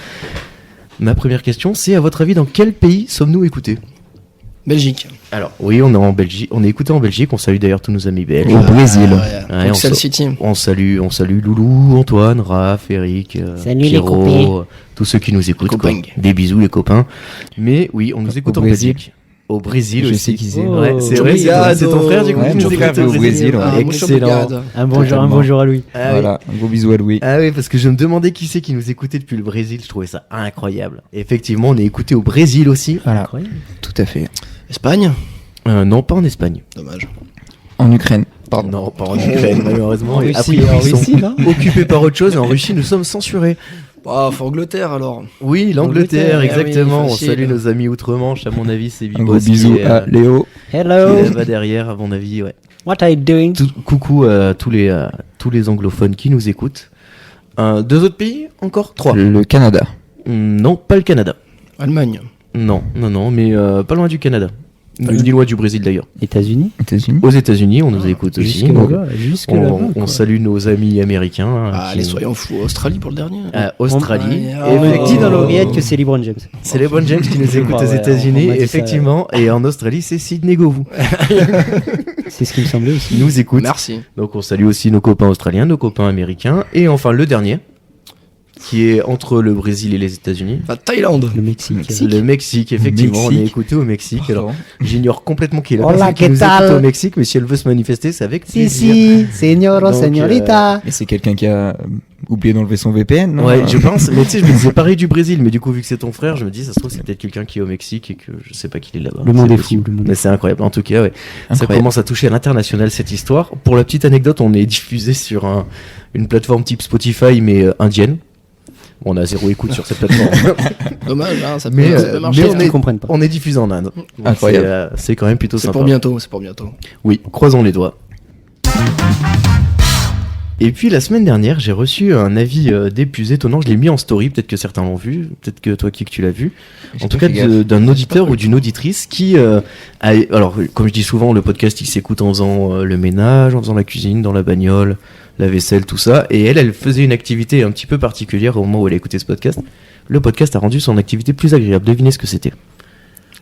ma première question, c'est à votre avis, dans quel pays sommes-nous écoutés? Belgique. Alors, oui, on est en Belgique. On est écouté en Belgique. On salue d'ailleurs tous nos amis belges. Au Brésil. Ouais, Bruxelles on City. On salue Loulou, Antoine, Raph, Eric, Salut les Pierrot, copains. tous ceux qui nous écoutent. quoi. Copains. Des bisous les copains. Mais oui, on nous écoute Au en Brésil. Belgique. Au Brésil Je aussi. sais qui c'est. Oh. Ouais, c'est Ciao, vrai, obrigado. c'est ton frère du coup Ouais, qui mon nous frère écoute vit au Brésil, ouais. Ah, Excellent. muito obrigado. Un bonjour, Totalement. à lui. Ah oui. Voilà, un gros bisou à Louis. Ah oui, parce que je me demandais qui c'est qui nous écoutait depuis le Brésil. Je trouvais ça incroyable. Et effectivement, on est écouté au Brésil aussi. Voilà, Incroyable. tout à fait. Espagne. Non, pas en Espagne. Dommage. En Ukraine. Pardon. Non, pas en Ukraine, malheureusement. En Et a Russie, priori, en ils sont Russie, non occupés par autre chose. Et en Russie, nous sommes censurés. Ah, faut Angleterre alors. Oui, l'Angleterre, Angleterre, exactement. oui, On facile. salue nos amis outre-Manche. À mon avis, c'est Un gros Bibos qui bisou est, à Léo. Hello. qui va derrière, à mon avis, ouais. What are you doing? Coucou à tous les anglophones qui nous écoutent. 2 autres pays encore 3. Le Canada. Non, pas le Canada. Allemagne. Non, mais pas loin du Canada. Ni loin du Brésil d'ailleurs. États-Unis? États-unis. Aux États-Unis, on nous écoute aussi. Jusque là-bas, jusque là-bas. On salue nos amis américains. Ah, qui- allez, soyons fous. Australie pour le dernier. Australie. Oh. Dis dans l'oreillette que c'est LeBron James. C'est LeBron James qui nous écoute crois, aux ouais, États-Unis, on m'a dit ça, effectivement. Et en Australie, c'est Sydney Govou C'est ce qui me semblait aussi. qui nous écoute. Merci. Donc on salue aussi nos copains australiens, nos copains américains. Et enfin le dernier, qui est entre le Brésil et les États-Unis. La Thaïlande. Le Mexique. Le Mexique, effectivement, on est Mexique. écouté au Mexique. Alors, Pardon. j'ignore complètement qui est la Hola, personne qui ¿qué nous tal? écoute au Mexique, mais si elle veut se manifester, c'est avec Si, plaisir. si, señoro, Donc, señorita. Mais c'est quelqu'un qui a oublié d'enlever son VPN, non? Ouais, je pense. Mais tu sais, je me disais pareil du Brésil, mais du coup, vu que c'est ton frère, je me dis, ça se trouve, c'est peut-être quelqu'un qui est au Mexique et que je sais pas qu'il est là-bas. Le monde C'est est possible. fou, le monde Mais c'est incroyable. En tout cas, ouais. Ça Incroyable. commence à toucher à l'international, cette histoire. Pour la petite anecdote, on est diffusé sur une plateforme type Spotify, mais indienne. On a 0 écoute sur cette plateforme. Dommage, hein, ça peut, Mais, ça peut marcher. mais Ils ne comprennent pas. on est diffusé en Inde. Donc Incroyable. c'est quand même plutôt C'est sympa. pour bientôt, c'est pour bientôt. Oui, croisons les doigts. Et puis la semaine dernière, j'ai reçu un avis des plus étonnants. Je l'ai mis en story, peut-être que certains l'ont vu, peut-être que toi, Kik, tu l'as vu. En tout cas, d'un auditeur ou d'une auditrice qui alors, comme je dis souvent, le podcast, il s'écoute en faisant le ménage, en faisant la cuisine, dans la bagnole, la vaisselle, tout ça. Et elle faisait une activité un petit peu particulière au moment où elle écoutait ce podcast. Le podcast a rendu son activité plus agréable. Devinez ce que c'était.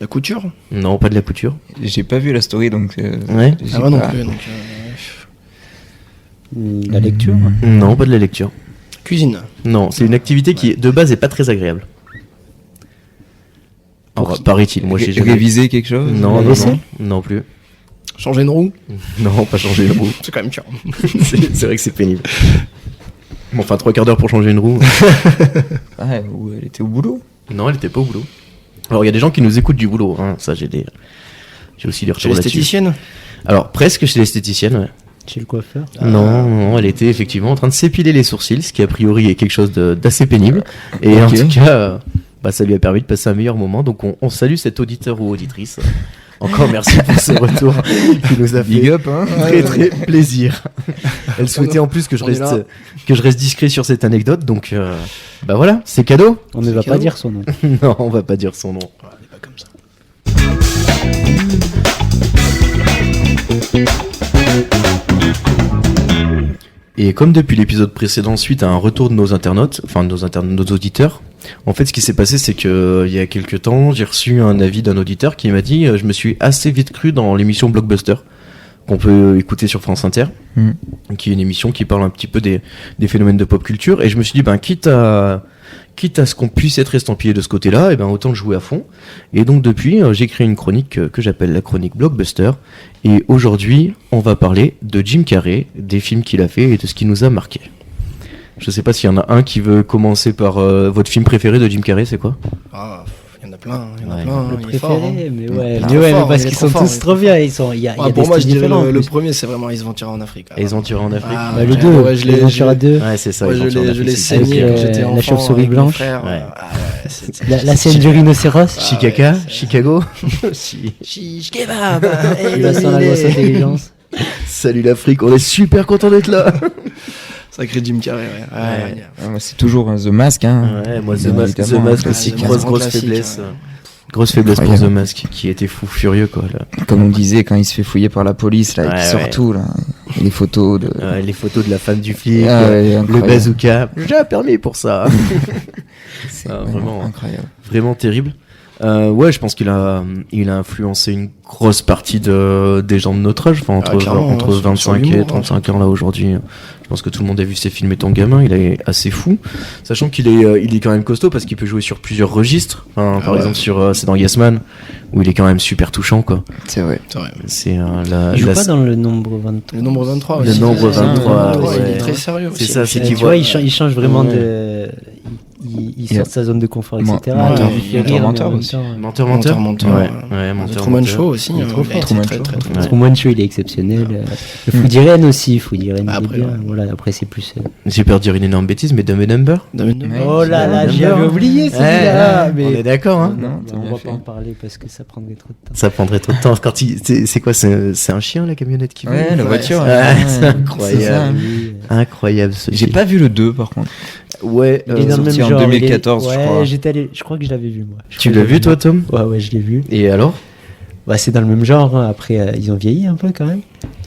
La couture. Non, pas de la couture. J'ai pas vu la story donc. Ouais. j'ai Ah ouais, non pas- plus. Donc, La lecture. Non, pas de la lecture. cuisine. Non, c'est une activité qui, de base, est pas très agréable. Alors, paraît-il, moi j'ai jamais... Réviser quelque chose. Non, La non, vaisselle non, non plus. Changer une roue. Non, pas changer une roue. C'est quand même chiant. C'est vrai que c'est pénible. Bon, enfin, 3 quarts d'heure pour changer une roue. Ouais, ou elle était au boulot. Non, elle était pas au boulot. Alors, il y a des gens qui nous écoutent du boulot, hein. Ça, j'ai aussi des Chez retours là-dessus. l'esthéticienne. Alors, presque chez l'esthéticienne, ouais. Chez le coiffeur. Non, elle était effectivement en train de s'épiler les sourcils, ce qui a priori est quelque chose d'assez pénible. Et Ok. en tout cas, ça lui a permis de passer un meilleur moment. Donc on salue cet auditeur ou auditrice. Encore merci pour ce retour qui nous a fait Big up, hein. très très plaisir. Elle souhaitait en plus que je On est là. reste discret sur cette anecdote. Donc voilà, c'est cadeau. On ne va pas cadeau. dire son nom. Non, on va pas dire son nom. Ouais, elle est pas comme ça. Et comme depuis l'épisode précédent, suite à un retour de nos internautes, enfin de nos auditeurs, en fait ce qui s'est passé c'est que il y a quelques temps, j'ai reçu un avis d'un auditeur qui m'a dit je me suis assez vite cru dans l'émission Blockbuster qu'on peut écouter sur France Inter, qui est une émission qui parle un petit peu des phénomènes de pop culture, et je me suis dit quitte à ce qu'on puisse être estampillé de ce côté-là, et ben autant jouer à fond. Et donc depuis, j'ai créé une chronique que j'appelle la chronique Blockbuster. Et aujourd'hui, on va parler de Jim Carrey, des films qu'il a fait et de ce qui nous a marqué. Je sais pas s'il y en a un qui veut commencer par votre film préféré de Jim Carrey, c'est quoi? Ah, il y en a plein, il y en a Ouais. plein. Le il est fort, hein. préféré, mais Il ouais, est mais trop ouais, fort, mais parce il est qu'ils trop sont fort, tous il est trop bien. Il y a, il y a Pour des moi, je styles dirais différents, en le plus. premier, c'est vraiment Ace Ventura en Afrique. Et ils ont tiré en Afrique. Ah, Bah, le ouais, 2, ouais, je l'ai- les Ventura 2. Ouais, c'est ça. Ouais, ils je ont tiré en l'ai Afrique, c'est saigné Avec, quand j'étais enfant. la chauve-souris avec mes blanche. frères. Ouais. Ah ouais, c'est- La scène du rhinocéros. Chicago, c'est- Chicago. Chiche kebab. Il va sans la grosse intelligence. Salut l'Afrique, on est super content d'être là. Sacré Jim Carrey, ouais. Ouais. Ouais, moi, c'est toujours The Mask, hein. Ouais, moi The Bien Mask évidemment, aussi, classique, grosse classique, faiblesse. ouais. Grosse faiblesse pour The Incroyable. Mask, qui était furieux quoi. Là. Comme on disait quand il se fait fouiller par la police, là, et Ouais, qu'il sort ouais. tout, là. Et les photos de. Les photos de la femme du flic, Ah ouais, le incroyable. bazooka. J'ai un permis pour ça. C'est Ah, vraiment vraiment. incroyable. Vraiment terrible. Ouais, je pense qu'il a influencé une grosse partie des gens de notre âge, enfin entre clairement, sur 25 et l'humour, 35 ans là aujourd'hui. Je pense que tout le monde a vu ses films étant gamin, il est assez fou. Sachant qu'il est quand même costaud parce qu'il peut jouer sur plusieurs registres. Enfin, par ouais. exemple c'est dans Yes Man où il est quand même super touchant quoi. C'est vrai. C'est vrai. C'est Il joue pas dans le nombre 23. Le nombre 23 Le aussi. nombre Ouais, 23, il ouais. est très sérieux C'est aussi. ça, c'est Tu qu'il vois, voit. il change vraiment Ouais. de. Il sort de sa zone de confort, etc. Menteur, Il fait rire, mais menteur en même aussi. temps, Menteur. Menteur. Ouais, The menteur. Truman Show aussi. Il est trop hein, fort. il est Truman très, Show. très, très, Ouais. Truman Show, il est exceptionnel. Le Food Irene aussi, Food Irene, il est Après, bien. ouais. Voilà, après, c'est plus. J'ai peur de dire une énorme bêtise, mais Dumb and Dumber. Ouais. Oh là là, Dumb j'y and avais Dumber. oublié celui-là. Ouais, mais... on est d'accord, hein. Non, t'as on bien va fait. pas en parler parce que ça prendrait trop de temps. Ça prendrait trop de temps. Quand c'est quoi, c'est un chien la camionnette qui Ouais, vole la voiture. Ouais, ouais, c'est c'est incroyable. ça. Oui, Incroyable ce J'ai film. pas vu le 2 par contre. Ouais. il est dans le même sorti en genre. 2014, il est... je ouais, crois. j'étais allé... Je crois que je l'avais vu, moi. Tu l'as vu toi, Tom? Ouais, je l'ai vu. Et alors? Bah, c'est dans le même genre. Hein. Après, ils ont vieilli un peu quand même.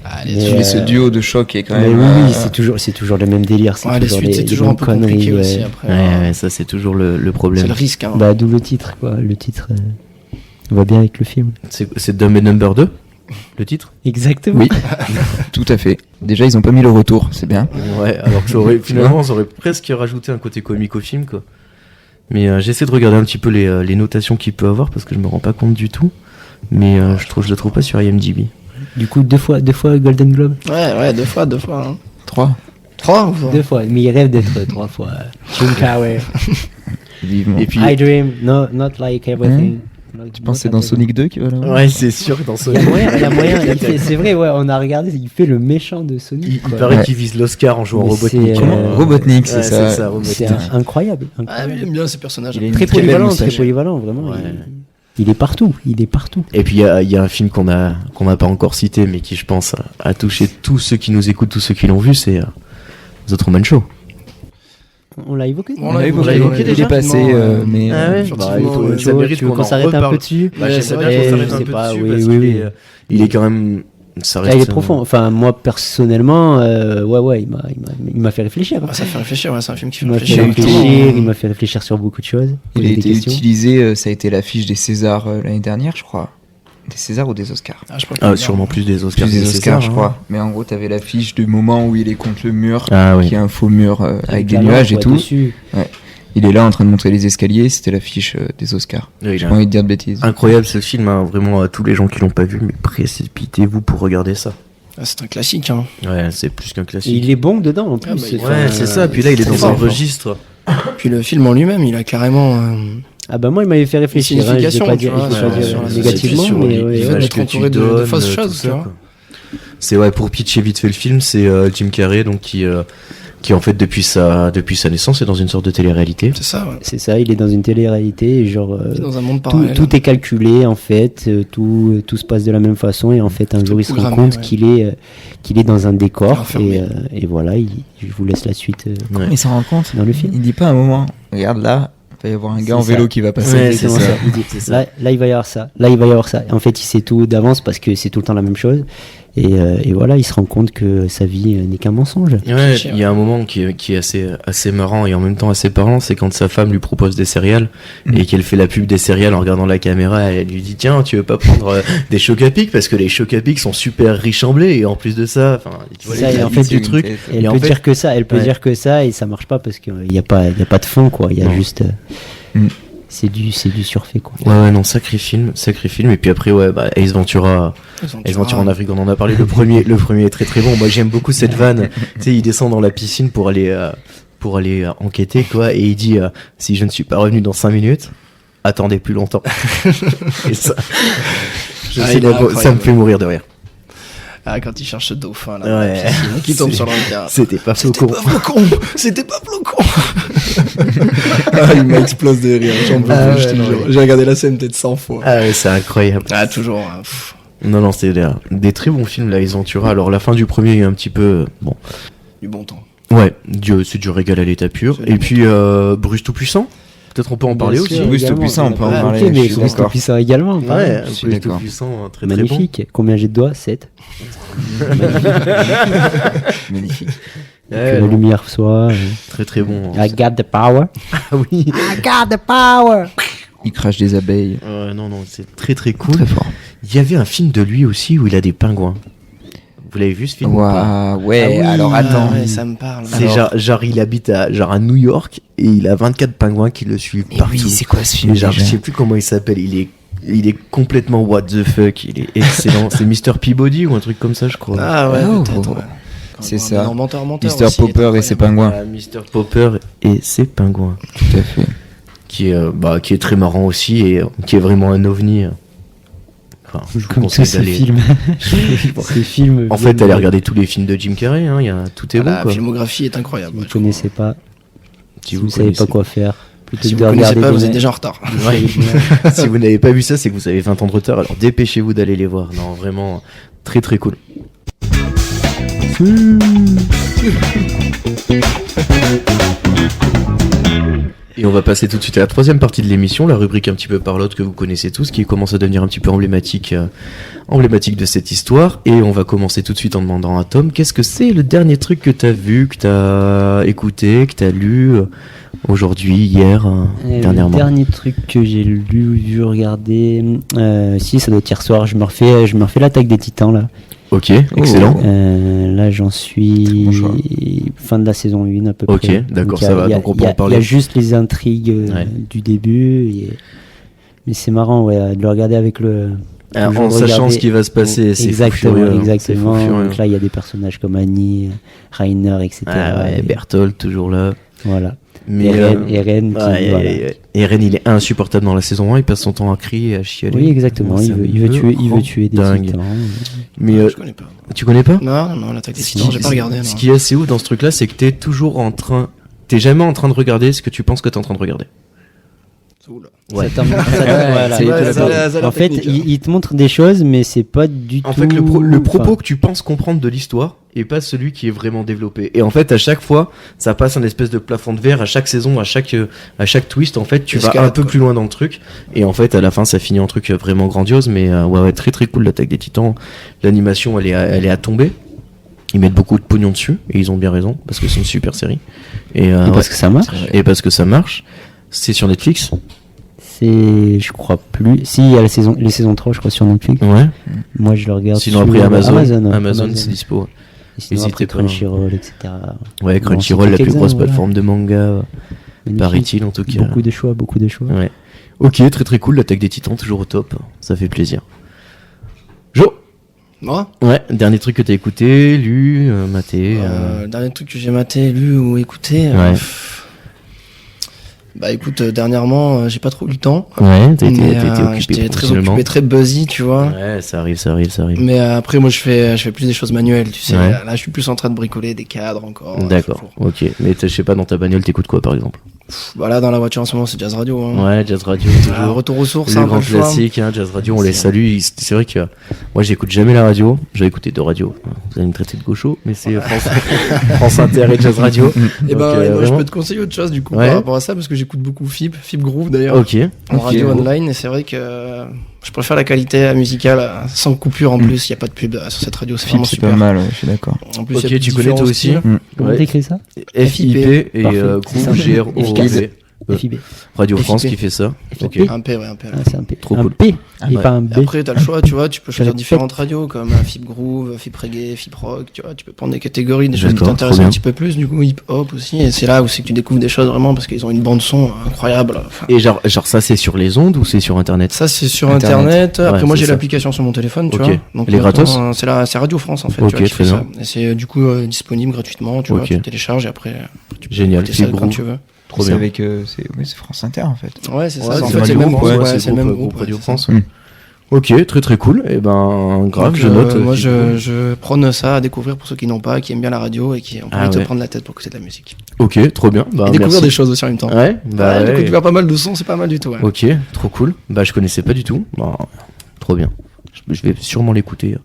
Allez, Mais, tu Mais ce duo de choc est quand Mais même. oui, c'est toujours le même délire. C'est Ouais, les toujours suites, c'est toujours un mêmes peu compliqué conneries, aussi ouais. après. Ouais, ça c'est toujours le problème. C'est le risque. Hein. Bah, d'où le titre, quoi. Le titre va bien avec le film. C'est Dumb and Dumber 2, le titre? Exactement. Oui, tout à fait. Déjà, ils ont pas mis le retour, c'est bien. Ouais, alors que finalement, ça aurait presque rajouté un côté comique au film, quoi. Mais j'essaie de regarder un petit peu les notations qu'il peut avoir parce que je me rends pas compte du tout. Mais je le trouve pas sur IMDb. Du coup, deux fois Golden Globe. Ouais, deux fois. Hein. 3. 3 ou Deux fois. Mais il rêve d'être 3 fois. Jim Carrey. Vivement. Et puis, I dream, not like everything. Tu penses que c'est dans Sonic 2 qu'il va là? Ouais, c'est sûr que dans Il Sonic. y a moyen, c'est vrai, ouais, on a regardé, il fait le méchant de Sonic. Il quoi. paraît Ouais. qu'il vise l'Oscar en jouant Mais Robotnik. c'est, Robotnik, Ouais, c'est ça. Robotnik. C'est incroyable. Ah, mais il aime bien ces personnages. Il est Très une très belle polyvalent, moustache. très polyvalent, vraiment. Ouais. Il est partout, il est partout. Et puis il y a un film qu'on n'a pas encore cité, mais qui je pense a touché tous ceux qui nous écoutent, tous ceux qui l'ont vu, c'est The Truman Show. On l'a évoqué. On l'a l'a évoqué évoqué déjà. Il est passé, mais Ah ouais, furtivement, il faut- ouais. ça mérite Tu veux qu'on qu'on en s'arrête un reparle. peu dessus Bah, Ouais, j'aimerais c'est bien vrai, qu'on je s'arrête un sais peu pas, dessus oui, parce oui, qu'il oui. est, il est quand même, ça Là, il est reste, profond. Enfin, moi personnellement, ouais, il m'a fait réfléchir. Ah, ça fait réfléchir, ouais, c'est un film qui Il fait m'a fait réfléchir. réfléchir, il m'a fait réfléchir sur beaucoup de choses. il a poser des été questions. utilisé, ça a été l'affiche des Césars l'année dernière, je crois. Des Césars ou des Oscars? Ah, je peux Ah, sûrement plus des Oscars. Plus des que Oscars, César, je hein. crois. Mais en gros, t'avais l'affiche du moment où il est contre le mur, Ah oui. qui est un faux mur avec des la nuages et lampe, tout. dessus. Il est là en train de montrer les escaliers, c'était l'affiche des Oscars. Oui, il J'ai a pas envie de dire de bêtises. incroyable ce film, hein. Vraiment à tous les gens qui l'ont pas vu, mais précipitez-vous pour regarder ça. Ah, c'est un classique, hein. Ouais, c'est plus qu'un Et classique. il est bon dedans en plus. Ah, bah, il- Ouais, Enfin, c'est ça. Puis là, il est c'est dans fort, un fort. registre. Puis le film en lui-même, il a carrément. Ah bah moi il m'avait fait réfléchir. Hein, je vais signification, pas tu dire, vois, je vais pas sur dire la négativement, société, mais sur ouais, l'image ouais. d'être entouré de fausses choses, tu vois. C'est ouais, pour pitcher vite fait le film, c'est Jim Carrey donc qui en fait depuis sa naissance est dans une sorte de télé-réalité. C'est ça, ouais. C'est ça, il est dans une télé-réalité et genre Dans un monde tout, parallèle. tout est calculé en fait, tout se passe de la même façon et en fait un jour il se rend programmé, compte ouais. qu'il est dans un décor Enfermé. et voilà, je vous laisse la suite Ouais. Il s'en rend compte dans le film. Il dit pas à un moment, regarde là, il va y avoir un gars en C'est vélo ça. qui va passer. Ouais, C'est c'est exactement ça. ça. Il dit, C'est ça. là il va y avoir ça, là il va y avoir ça. En fait il sait tout d'avance parce que c'est tout le temps la même chose et voilà, il se rend compte que sa vie n'est qu'un mensonge. Ouais, il y a un moment qui est assez marrant et en même temps assez parlant, c'est quand sa femme lui propose des céréales et qu'elle fait la pub des céréales en regardant la caméra, elle lui dit tiens, tu veux pas prendre des chocs à pic parce que les chocs à pic sont super riches en blé et en plus de ça, enfin, tu vois Ça, les et en limites fait, du truc. Et Et elle en peut fait- dire que ça, Ouais. dire que ça et ça marche pas parce qu'il n'y a pas de fond quoi, il y a Non. juste Mm. c'est du surfait quoi. Ouais, non, sacré film et puis après ouais, bah, Ace Ventura en Afrique, on en a parlé, le premier est très très bon. Moi j'aime beaucoup cette vanne, tu sais, il descend dans la piscine pour aller enquêter quoi, et il dit si je ne suis pas revenu dans 5 minutes, attendez plus longtemps. Et ça, je Ah, sais, il est ça me incroyable. fait mourir de rire. Ah, quand il cherche ce dauphin, là. Ouais. Qui tombe C'est- sur le regard. C'était pas C'était Flocon. pas Flocon. C'était pas Flocon. Ah, il m'explose de rire. J'en peux Ah plus, je ouais, te non, jure. mais- J'ai regardé la scène peut-être 100 fois. Ah ouais, c'est incroyable. Ah, toujours. Hein, pff. Non, c'est des très bons films, là, Ace Ventura. Alors la fin du premier est un petit peu bon. Du bon temps. Ouais, c'est du régal à l'état pur. C'est Et puis Bruce Tout-Puissant. Peut-être on peut en parler Bien aussi. sûr, Bruce également, Tout-Puissant, on peut en ah, parler, ok, je mais suis Bruce d'accord. Tout-Puissant également, pareil. Ouais, je suis Bruce d'accord. Tout-Puissant, très très bon. Magnifique. Combien j'ai de doigts? 7. Magnifique. Que Ouais, la non, lumière soit. très très bon. I got the power. Ah oui. I got the power. Il crache des abeilles. Non, c'est très très cool. Très fort. Il y avait un film de lui aussi où il a des pingouins. Vous l'avez vu ce film ou pas Ouah, ouais, Ah oui. alors attends. Ah ouais, ça me parle. C'est genre il habite à New York et il a 24 pingouins qui le suivent Mais partout. oui, c'est quoi ce film Mais genre, je déjà sais plus comment il s'appelle. Il est complètement what the fuck. Il est excellent. C'est Mr. Peabody ou un truc comme ça, je crois. Ah ouais, Oh. peut-être, ouais. C'est Quand- ça. non, menteur Mr. aussi, il est Popper et ses incroyable. pingouins. Mr. Popper et ses pingouins. Tout à fait. Qui est très marrant aussi et qui est vraiment un ovni. Enfin, je vous Comme tous conseille ces d'aller. films. Ces films. En fait, allez regarder tous les films de Jim Carrey. Hein, tout est bon. La Quoi. filmographie est incroyable. Vous ne je trouve. connaissez pas. Si Vous ne savez pas connaissez. quoi faire. Plutôt Si que vous de ne connaissez regarder pas, des vous êtes mecs- déjà en retard. Ouais. Si vous n'avez pas vu ça, c'est que vous avez 20 ans de retard. Alors dépêchez-vous d'aller les voir. Non, vraiment très très cool. Et on va passer tout de suite à la troisième partie de l'émission, la rubrique un petit peu parlotte que vous connaissez tous, qui commence à devenir un petit peu emblématique de cette histoire. Et on va commencer tout de suite en demandant à Tom, qu'est-ce que c'est le dernier truc que t'as vu, que t'as écouté, que t'as lu aujourd'hui, hier, dernièrement? Le dernier truc que j'ai lu, vu, regardé, si ça doit être hier soir, je me refais l'Attaque des Titans là. Ok, excellent. Là j'en suis bon choix. fin de la saison 1 à peu Ok, près. d'accord, il y a- ça va, il y a- donc on il peut y a- en parler. Il y a juste les intrigues Ouais. du début, mais c'est marrant ouais, de le regarder avec le... En toujours sachant regarder- ce qui va se passer, c'est fou exactement, furieux, hein. exactement. C'est fou furieux. Donc là il y a des personnages comme Annie, Rainer, etc. Ah ouais, Et- Berthold toujours là. Voilà. Mais Eren, voilà. Eren, il est insupportable dans la saison 1, il passe son temps à crier et à chialer. Oui, exactement, Moi, il veut tuer des dingue. titans. Mais Je connais pas. tu connais pas? Non, l'attaque des titans, j'ai pas regardé. Ce qui est assez ouf dans ce truc-là, c'est que t'es jamais en train de regarder ce que tu penses que t'es en train de regarder. Ouais. En fait, il te montre des choses, mais c'est pas du tout. En fait, le propos que tu penses comprendre de l'histoire est pas celui qui est vraiment développé. Et en fait, à chaque fois, ça passe un espèce de plafond de verre. À chaque saison, à chaque twist, en fait, tu vas un peu plus loin dans le truc. Et en fait, à la fin, ça finit en truc vraiment grandiose. Mais ouais, très très cool l'attaque des Titans. L'animation, elle est à tomber. Ils mettent beaucoup de pognon dessus et ils ont bien raison parce que c'est une super série. Et parce que ça marche. Et parce que ça marche. C'est sur Netflix. Je crois plus. Si, il y a les saisons 3, je crois, sur Netflix. Ouais. Moi, je le regarde. Sinon, après Amazon, Amazon. c'est dispo. Et sinon, N'hésitez après pas. Crunchyroll, etc. Ouais, Bon, Crunchyroll, c'est la plus quelques-uns, grosse voilà. plateforme de manga, Magnifique. paraît-il en tout cas. Beaucoup de choix. Ouais. Ok, très très cool. L'attaque des Titans, toujours au top. Ça fait plaisir. Jo. Moi Ouais, dernier truc que t'as écouté, lu, maté. Le dernier truc que j'ai maté, lu ou écouté. Ouais. Bah écoute, dernièrement, j'ai pas trop eu le temps. Ouais, t'as été Mais, occupé j'étais très professionnellement. occupé, très buzzy, tu vois. Ouais, ça arrive. Mais après, moi, je fais plus des choses manuelles, tu sais. Ouais. Là, je suis plus en train de bricoler des cadres encore. D'accord, ok. Mais je sais pas, dans ta bagnole, t'écoutes quoi par exemple? Voilà, dans la voiture en ce moment, c'est Jazz Radio. Hein. Ouais, Jazz Radio, toujours. Retour aux sources, Le un peu grand le choix. classique, hein, Jazz Radio, on les salue. C'est vrai que moi, j'écoute jamais la radio. J'ai écouté deux radios. Vous allez me traiter de gaucho, mais c'est France Inter et Jazz Radio. Et Donc, ben, moi, je vraiment. peux te conseiller autre chose du coup Ouais. par rapport à ça parce que j'écoute beaucoup FIP Groove d'ailleurs Ok. en radio online et c'est vrai que je préfère la qualité musicale sans coupure en plus, il y a pas de pub sur cette radio, c'est vraiment C'est super. pas mal, ouais, je suis d'accord. En plus, Ok, il y a tu connais toi différents aussi styles. Comment Ouais. t'écris ça? FIP et Parfait. Groove C'est simple. GROOV. FIB. Radio FIP. France qui fait ça. Ok. FIP. Un P, ouais, un P. ouais. Ah, c'est un P. Trop un cool. P et ouais. pas un B. Et après, t'as le choix, tu vois, tu peux choisir répète. différentes radios comme FIP Groove, FIP Reggae, FIP Rock, tu vois, tu peux prendre des catégories, des choses qui D'accord, t'intéressent trop un bien. petit peu plus, du coup, hip hop aussi, et c'est là où c'est que tu découvres des choses vraiment parce qu'ils ont une bande son incroyable. Enfin, Et genre ça c'est sur les ondes ou c'est sur internet? ça, c'est sur Internet. Après, Ouais, moi, c'est j'ai ça. l'application sur mon téléphone, tu Ok. vois. Donc, Elle est gratos c'est Radio France, en fait, Ok, tu vois, qui très fait ça. bien. Et c'est du coup disponible gratuitement, tu vois, Ok. tu télécharges et après, tu peux Génial, écouter ça FIP quand Groove. tu veux. Trop C'est bien. avec c'est France Inter en fait. Ouais, c'est Ouais, ça. En c'est fait, Radio c'est le même Groupe, groupe, ouais, c'est le même groupe groupe. Radio ouais, France. Mm. Ok, très très cool. Et ben grave, Donc, je note. moi, FIP Groove. je prône ça à découvrir pour ceux qui n'ont pas, qui aiment bien la radio et qui ont pas Ah envie de ouais. se prendre la tête pour écouter de la musique. Ok, trop bien. Bah, Et découvrir merci. des choses aussi en même temps. Ouais, bah Ouais, ouais. découvrir pas mal de sons, c'est pas mal du tout. Ouais. Ok, trop cool. Bah je connaissais pas du tout. Bah, trop bien. Je vais sûrement l'écouter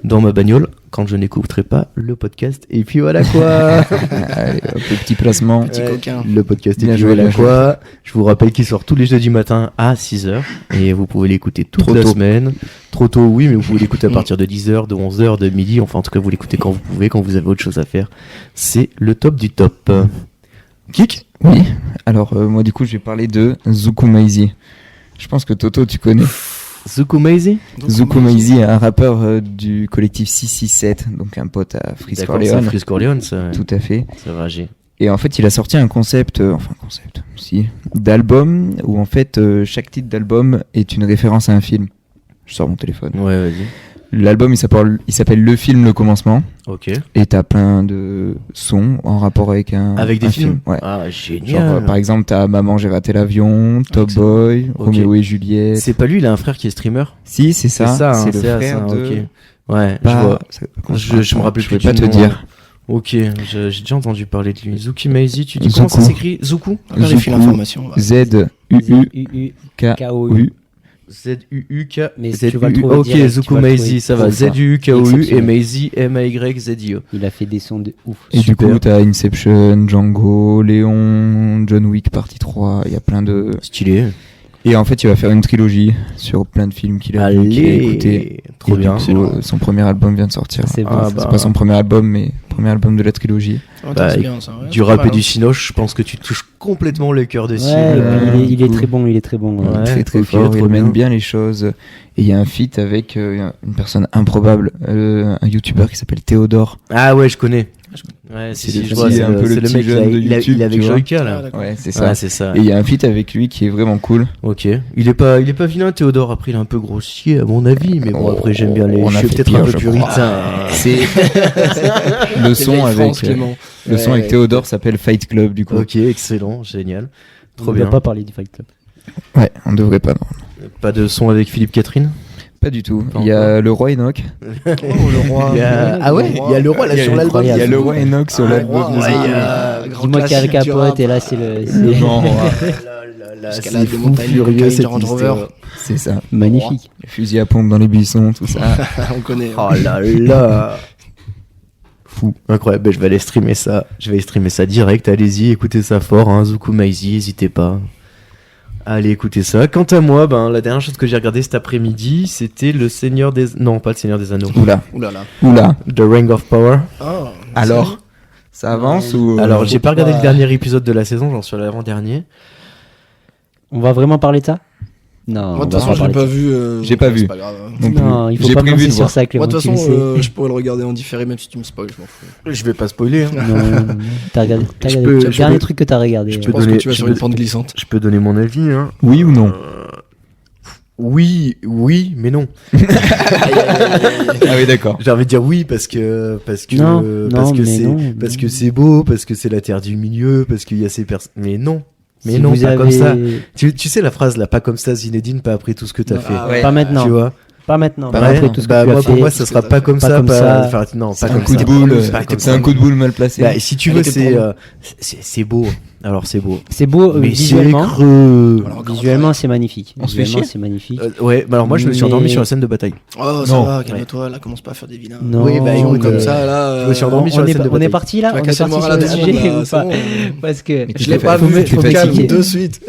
dans ma bagnole quand je n'écouterai pas le podcast. Et puis voilà quoi. Allez, hop, le petit placement. Petit coquin. Le podcast. Bien Et puis joué, voilà bien joué. quoi. Je vous rappelle qu'il sort tous les jeudis matin à 6h. Et vous pouvez l'écouter toute Trop la tôt. semaine. Trop tôt, oui, mais vous pouvez l'écouter à partir de 10h, de 11h, de midi. Enfin, en tout cas, vous l'écoutez quand vous pouvez, quand vous avez autre chose à faire. C'est le top du top. Kik? Oui. Alors moi du coup je vais parler de Zuku Maizi. Je pense que Toto tu connais. Zuku Maizi? Zuku Maizi, un rappeur du collectif 667, donc un pote à Freeze D'accord, c'est Corleone. Freeze Corleone, ça. Ouais. Tout à fait. Ça va, j'ai. Et en fait, il a sorti un concept, d'album où en fait chaque titre d'album est une référence à un film. Je sors mon téléphone. Ouais, vas-y. L'album il s'appelle Le Film Le Commencement Ok. et t'as plein de sons en rapport avec Avec des un films? film. Ouais. Ah, Genre génial. par exemple t'as Maman j'ai raté l'avion, Top Excellent. Boy, Ok. Roméo et Juliette. C'est pas lui, il a un frère qui est streamer. Si c'est ça, C'est ça, hein, c'est le c'est frère ça, de. ok. Ouais, Pas- je vois. Je me rappelle je plus peux pas du te nom. dire. Ok, j'ai déjà entendu parler de lui. Zuki Maizi, tu dis Zuku. comment ça s'écrit? Zuku? Vérifie Zuku. l'information. va. Z-U-U-K-O-U. K-O-U. Z-U-U-K. Mais Z-U-U. tu vas le trouver Ok, direct, Zuku tu vas le Maizi, trouver. ça va. Ouf, Z-U-U-K-O-U et exceptionnel. Maizi, M-A-Y-Z-I-E. Il a fait des sons de ouf. Et Super. du coup, t'as Inception, Django, Léon, John Wick partie 3, il y a plein de... Stylé. Et en fait, il va faire une trilogie sur plein de films qu'il a vu, qu'il a écouté. Trop Et bien. du coup, son premier album vient de sortir. C'est bon, Ah, ça. bah. C'est pas son premier album, mais premier album de la trilogie. Ouais, Bah, c'est bien, ça, ouais, Du c'est rap pas et mal, du hein. cinoche, je pense que tu touches complètement le cœur de cible. Ouais, il est cool. très bon, il est très bon. Ouais. Très très ok, fort, trop il mène bien. bien les choses. Et il y a un feat avec une personne improbable, un youtubeur qui s'appelle Théodore. Ah ouais, je connais. Ouais, C'est le petit- un peu le c'est petit mec, jeune de il est YouTube, avec tu vois. Joyka, Ah, là. d'accord. Ouais, c'est ça. Ouais, c'est ça. Et il y a un feat avec lui qui est vraiment cool. Ok. Il est pas vilain, Théodore. Après, il est un peu grossier, à mon avis. Mais bon, après, j'aime bien les. On Je a suis fait peut-être pire, un peu je puritain. crois. C'est le son Vieille avec France, Clément. le son avec Théodore s'appelle Fight Club du coup. Ok, excellent, génial. On Trop ne bien. doit pas parler du Fight Club. Ouais, on devrait pas non. Pas de son avec Philippe Catherine. Pas du tout. Pas Il y a le roi Enoch. le roi. Ah ouais, il y a le roi là Il y a sur le- l'album. Il y a le roi Enoch sur Ah, l'album. roi, de ouais, Zeke. il y a- grand Dis-moi qu'il y a le classique du capote rap. et là c'est le. Le C'est grand roi. Escalade des fou montagnes, furieux cocaïne, cette du Range Rover. histoire. C'est ça. magnifique. Les fusils à pompe dans les buissons, tout ça. On connaît. Oh là là. Fou, incroyable. Ben, je vais aller streamer ça. Je vais streamer ça direct. Allez-y, écoutez ça fort. Hein. Zuku Maizi, n'hésitez pas. Allez, écoutez ça. Quant à moi, la dernière chose que j'ai regardé cet après-midi, c'était le Seigneur des... Non, pas le Seigneur des Anneaux. Oula, Ouh là là. oula. The Ring of Power. Ah, Alors, ça avance ou Alors, j'ai pas regardé pas- le dernier épisode de la saison, j'en suis à l'avant-dernier. On va vraiment parler de ça? Non, moi, de on toute va façon, je l'ai parler pas vu. J'ai pas vu. C'est pas grave. non plus. Non, il faut J'ai pas prévu penser de sur voir. ça, Clément. Moi, de toute tu le façon, sais. je pourrais le regarder en différé, même si tu me spoil, je m'en fous. Je vais pas spoiler. Hein. Non. T'as regardé, Je le peux- dernier je peux- truc que t'as regardé. je Je peux pense que donner- tu vas je sur peux- une pente glissante. Je peux donner mon avis. Hein. Oui ou non Oui, mais non. Ah oui, d'accord. J'ai envie de dire oui parce que Non, parce que mais c'est non, parce non. que c'est beau, parce que c'est la terre du milieu, parce qu'il y a ces personnes. Mais non. Mais Si non, vous pas comme ça. avez- Tu sais la phrase là, pas comme ça, Zinedine, pas après tout ce que t'as Non, fait. ah Ouais. Pas maintenant. Tu vois. Pas maintenant. Bah Pas ouais, après tout ce que bah tu as moi, fait. pour moi, ça sera pas comme Pas ça. comme ça. Enfin, non, C'est pas un comme coup ça. de boule. Pas comme C'est ça. un coup de boule mal placé. Bah, et si tu Elle veux, était c'est pour nous. c'est beau. Alors c'est beau. C'est beau Mais visuellement. c'est creux. Voilà, encore Visuellement, c'est magnifique. On se fait Visuellement, chier. c'est magnifique. Ouais, bah alors moi je me suis Mais- endormi sur la scène de bataille. Oh, ça Non. va, calme-toi, là, commence pas à faire des vilains. Non, Oui, bah, Ils mais- comme ça, là. Je me suis endormi sur on la est, scène de on est bataille. parti là. Tu vas On est casser le parti moral sur à le tout le monde, sujet là, ou c'est pas? bon. Parce que Mais Je l'ai t'es pas fatigué. vu, T'es je me calme fatigué. de suite.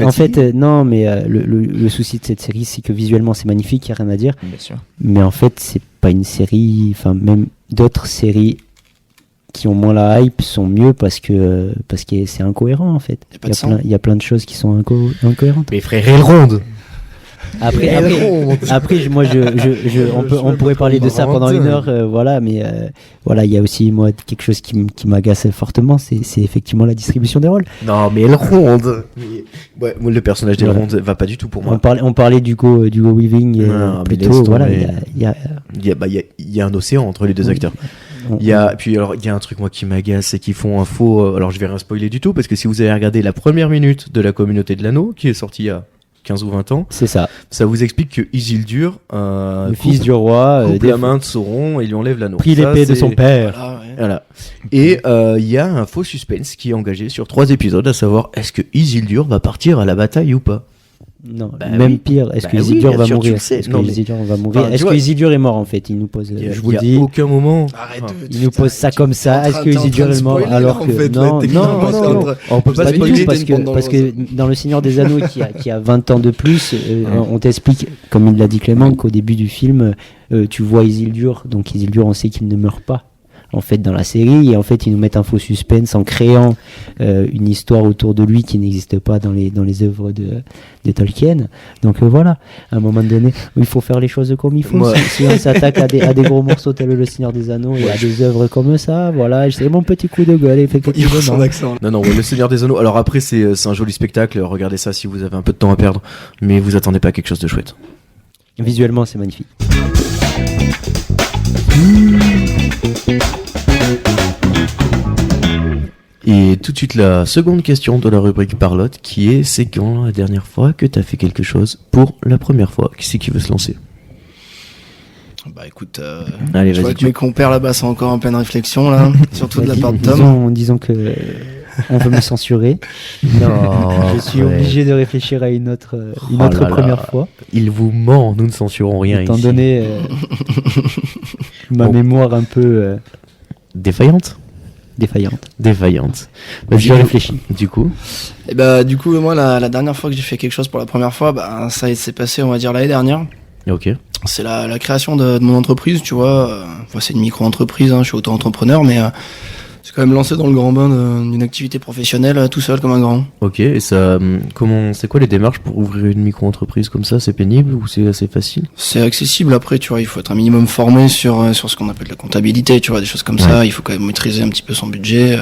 en fait, non, mais le souci de cette série, c'est que visuellement, c'est magnifique, il n'y a rien à dire. Bien sûr. Mais en fait, c'est pas une série. Enfin, même d'autres séries qui ont moins la hype sont mieux parce que c'est incohérent en fait. Y a pas de sang. Il y a plein de choses qui sont incohérentes. Mais frère, elle ronde. Après, moi, on pourrait parler de ça pendant une heure, voilà. Mais voilà, il y a aussi moi quelque chose qui m'agace fortement, c'est effectivement la distribution des rôles. Non, mais elle ronde. Mais... Ouais, moi, le personnage d'elle Voilà. ronde va pas du tout pour moi. On parlait du go weaving Non, mais plutôt. laisse Voilà, tomber. il y a Il y a un océan entre les deux Oui. acteurs. on- Il y a un truc moi qui m'agace, c'est qu'ils font un faux. Alors je vais rien spoiler du tout parce que si vous avez regardé la première minute de la Communauté de l'Anneau qui est sortie il y a 15 ou 20 ans, c'est ça. ça vous explique que Isildur, Le fils du roi coupe la main de Sauron et lui enlève l'anneau. pris Ça, l'épée de c'est- son père. Voilà, ouais. Voilà. Et il y a un faux suspense qui est engagé sur 3 épisodes, à savoir est-ce que Isildur va partir à la bataille ou pas. Non, Bah même oui. pire. Est-ce Bah que oui, Isildur bien va sûr, tu mourir? le sais. Est-ce Non, que mais- Isildur va mourir? Enfin, tu Est-ce vois- que Isildur est mort en fait? Il nous pose. Il y a- Je vous il le y a dis. aucun moment. Arrête Enfin, de- Il nous pose ça comme ça. T'es en Est-ce train- que t'es en train Isildur de est mort spoiler, alors en que fait, non, là, non, techniquement, non, non. On peut Pas pas du tout, spoiler. parce que dans Le Seigneur des Anneaux qui a 20 ans de plus, on t'explique, comme il l'a dit Clément, qu'au début du film, tu vois Isildur, donc Isildur on sait qu'il ne meurt pas en fait dans la série, et en fait ils nous mettent un faux suspense en créant une histoire autour de lui qui n'existe pas dans les œuvres de Tolkien. Donc voilà, à un moment donné il faut faire les choses comme il faut. Moi- Si on s'attaque à des gros morceaux tels Le Seigneur des Anneaux et à des œuvres comme ça, voilà, c'est mon petit coup de gueule Il faut son effectivement. accent. Non, ouais, le Seigneur des Anneaux. Alors après, c'est un joli spectacle. Regardez ça si vous avez un peu de temps à perdre. Mais vous attendez pas à quelque chose de chouette. Visuellement c'est magnifique. Et tout de suite, la seconde question de la rubrique Parlotte qui est c'est quand la dernière fois que t'as fait quelque chose pour la première fois? Qui c'est qui veut se lancer? Bah écoute, Allez, je vois vas-y. que mes compères là-bas sont encore en pleine réflexion là, surtout de la part de Tom. Disons que on veut me censurer. Non, Je suis ouais. obligé de réfléchir à une autre Oh là là. première fois, Il vous ment, nous ne censurons rien étant ici. donné ma Bon. mémoire un peu Défaillante? défaillante. Défaillante. Je réfléchis. Du coup, Et bah du coup moi la dernière fois que j'ai fait quelque chose pour la première fois, bah ça s'est passé on va dire l'année dernière. ok. C'est la création de mon entreprise, tu vois. Enfin, c'est une micro-entreprise, hein, je suis auto-entrepreneur, mais C'est quand même lancé dans le grand bain d'une activité professionnelle, tout seul comme un grand. Ok, et ça, c'est quoi les démarches pour ouvrir une micro-entreprise comme ça? C'est pénible ou c'est assez facile? C'est accessible après, tu vois, il faut être un minimum formé sur ce qu'on appelle la comptabilité, tu vois, des choses comme ça. Il faut quand même maîtriser un petit peu son budget.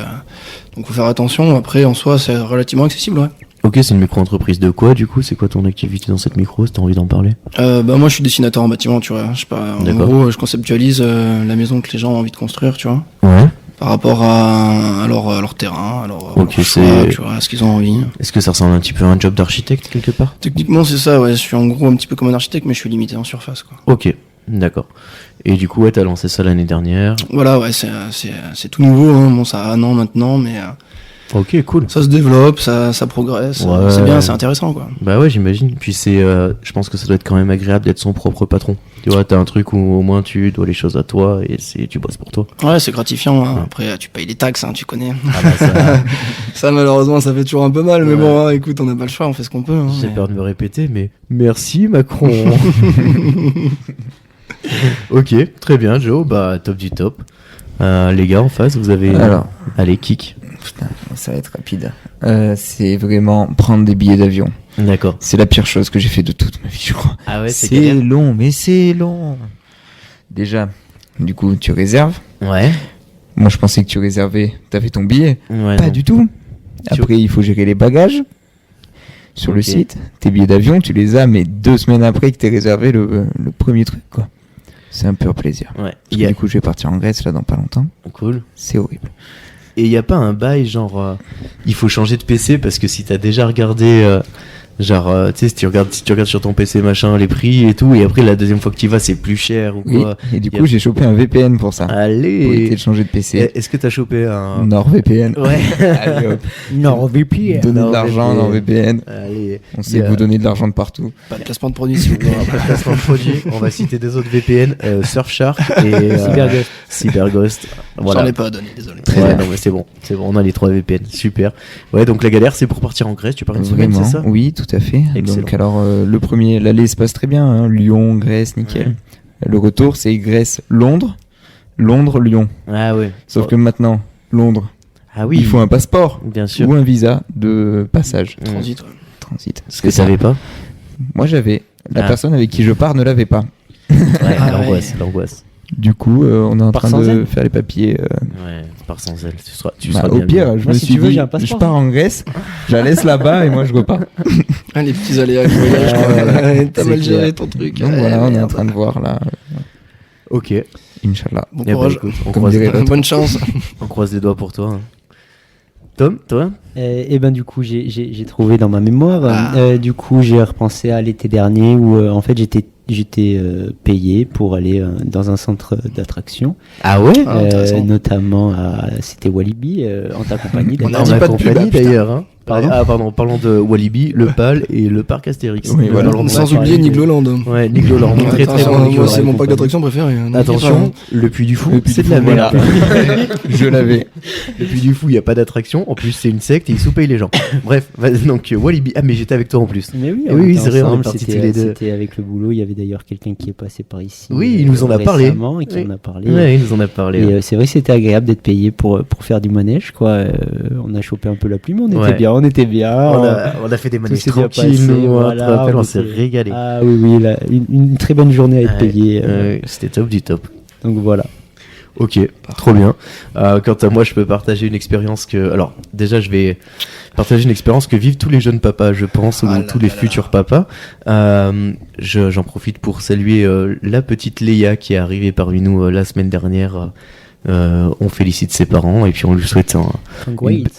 Donc faut faire attention. Après, en soi, c'est relativement accessible, ouais. Ok, c'est une micro-entreprise de quoi du coup? C'est quoi ton activité dans cette micro, si t'as envie d'en parler? Moi je suis dessinateur en bâtiment, tu vois. Je sais pas, en D'accord. gros, je conceptualise la maison que les gens ont envie de construire, tu vois. Ouais. Par rapport à leur terrain, à leur Ok, choix, c'est- tu vois, à ce qu'ils ont envie. Est-ce que ça ressemble un petit peu à un job d'architecte quelque part? Techniquement, c'est ça, ouais. Je suis en gros un petit peu comme un architecte, mais je suis limité en surface, quoi. Ok, d'accord. Et du coup, ouais, t'as lancé ça l'année dernière. Voilà, ouais, c'est tout nouveau, hein. Bon, ça a 1 an maintenant, mais Ok, cool. ça se développe, ça progresse. Ouais. C'est bien, c'est intéressant, quoi. Bah ouais, j'imagine. Puis je pense que ça doit être quand même agréable d'être son propre patron. Tu vois, t'as un truc où au moins tu dois les choses à toi et tu bosses pour toi. Ouais, c'est gratifiant, hein. Après, tu payes les taxes, hein, tu connais. Ah bah ça, Ça, malheureusement, ça fait toujours un peu mal, mais Ouais. bon, hein, écoute, on n'a pas le choix, on fait ce qu'on peut. Hein, j'ai mais- peur de me répéter, mais merci Macron. Ok, très bien Joe, bah top du top. Les gars en face, vous avez... Alors, Allez, kick. putain, ça va être rapide. C'est vraiment prendre des billets d'avion. D'accord. C'est la pire chose que j'ai fait de toute ma vie, je crois. Ah ouais, C'est long, mais c'est long. Déjà, du coup, tu réserves. Ouais. Moi, je pensais que tu réservais, t'avais ton billet. Ouais, Pas non. du tout. Après, il faut gérer les bagages sur le Ok. site. Tes billets d'avion, tu les as, mais 2 semaines après que t'aies réservé le premier truc, quoi. C'est un pur plaisir. Ouais. Parce que du coup, je vais partir en Grèce là dans pas longtemps. Cool. C'est horrible. Et y a pas un bail genre il faut changer de PC parce que si t'as déjà regardé tu sais si tu regardes sur ton PC machin les prix et tout et après la deuxième fois que tu y vas c'est plus cher ou Oui. quoi. Et du Y a- coup, j'ai chopé un VPN pour ça. Pour éviter Allez. de changer de PC. Est-ce que t'as chopé un NordVPN. Ouais. Allez hop. NordVPN. Donner de l'argent, NordVPN. NordVPN. Allez. On sait que vous donnez de l'argent de partout. Pas de placement de produit, s'il vous On plaît. va pas de placement de produit. On va citer des autres VPN, Surfshark et Cyberghost. Cyberghost. Voilà. J'en ai pas donné, désolé. Ouais, non, mais c'est bon, on a les 3 VPN, super. Ouais, donc la galère c'est pour partir en Grèce, tu pars une semaine, Vraiment. c'est ça? Oui, tout à fait. Excellent. Donc alors le premier, l'aller se passe très bien, hein. Lyon, Grèce, nickel. Le retour, c'est Grèce, Londres, Londres, Lyon. Ah ouais. Sauf que maintenant, Londres, Ah oui, il faut un passeport bien sûr. ou un visa de passage, Transit, ouais. transit. Ce que tu savais pas? Moi j'avais. La Ah. personne avec qui je pars ne l'avait pas. Ouais, Ah l'angoisse, l'angoisse. Du coup, on est en Par train sans de elle faire les papiers. Ouais, pars sans elle, tu Bah, seras au bien pire, mieux. je Moi, me si suis tu veux, dit, j'ai un je passeport. pars en Grèce, je la laisse là-bas et moi je repars. Ah, les petits aléas du voyage, quoi. T'as C'est mal clair. géré ton truc. Donc Ouais, voilà, on est en merde. train de voir là. Ok. Inch'Allah. Bon Eh ben, courage. écoute, Comme dirait l'autre. Bonne chance. on croise les doigts pour toi. hein. Tom, toi? Et ben du coup j'ai trouvé dans ma mémoire. Ah. Du coup j'ai repensé à l'été dernier où en fait j'étais payé pour aller dans un centre d'attraction, Ah ouais? Ah, intéressant. notamment c'était Walibi en ta compagnie. On a d'ailleurs. dit ma pas de pub, compagnie ah, putain. d'ailleurs. Hein. Pardon Ah pardon, parlons de Walibi, le PAL et le parc Astérix. Oui, voilà. Parlons de- Sans Ouais, oublier ouais, Nigloland. Ouais, Nicolas, très très Attention, bon moi, Nicolas. c'est mon compagnie. parc d'attraction préféré. hein. Attention, le Puy du Fou, Le Puy c'est du de la Fou, merde. Je l'avais. Le Puy du Fou, il n'y a pas d'attraction. En plus, c'est une secte et ils sous-payent les gens. Bref, donc Walibi. Ah, mais j'étais avec toi en plus. Mais oui, Oui, oui, était c'est vrai, on est ensemble, partis c'était- tous les deux. C'était avec le boulot. Il y avait d'ailleurs quelqu'un qui est passé par ici. Oui, il nous en a parlé. récemment et qui Oui. en a parlé. Ouais, il nous en a parlé. Et ouais. c'est vrai que c'était agréable d'être payé pour faire du manège, quoi. On a chopé un peu la plume, on Ouais. était bien. On a fait des manèges s'est bien tranquilles, passé, nous, on voilà, te rappelle, on on s'est était- régalé. Ah oui, oui, là, une très bonne journée à être Ouais, payé. c'était top du top. Donc voilà. Ok, trop bien. Quant à moi, je peux partager une expérience que... Alors, déjà, je vais partager une expérience que vivent tous les jeunes papas, je pense, ou Ah là tous les là futurs papas. J'en profite pour saluer la petite Léa qui est arrivée parmi nous la semaine dernière. On félicite ses parents et puis on lui souhaite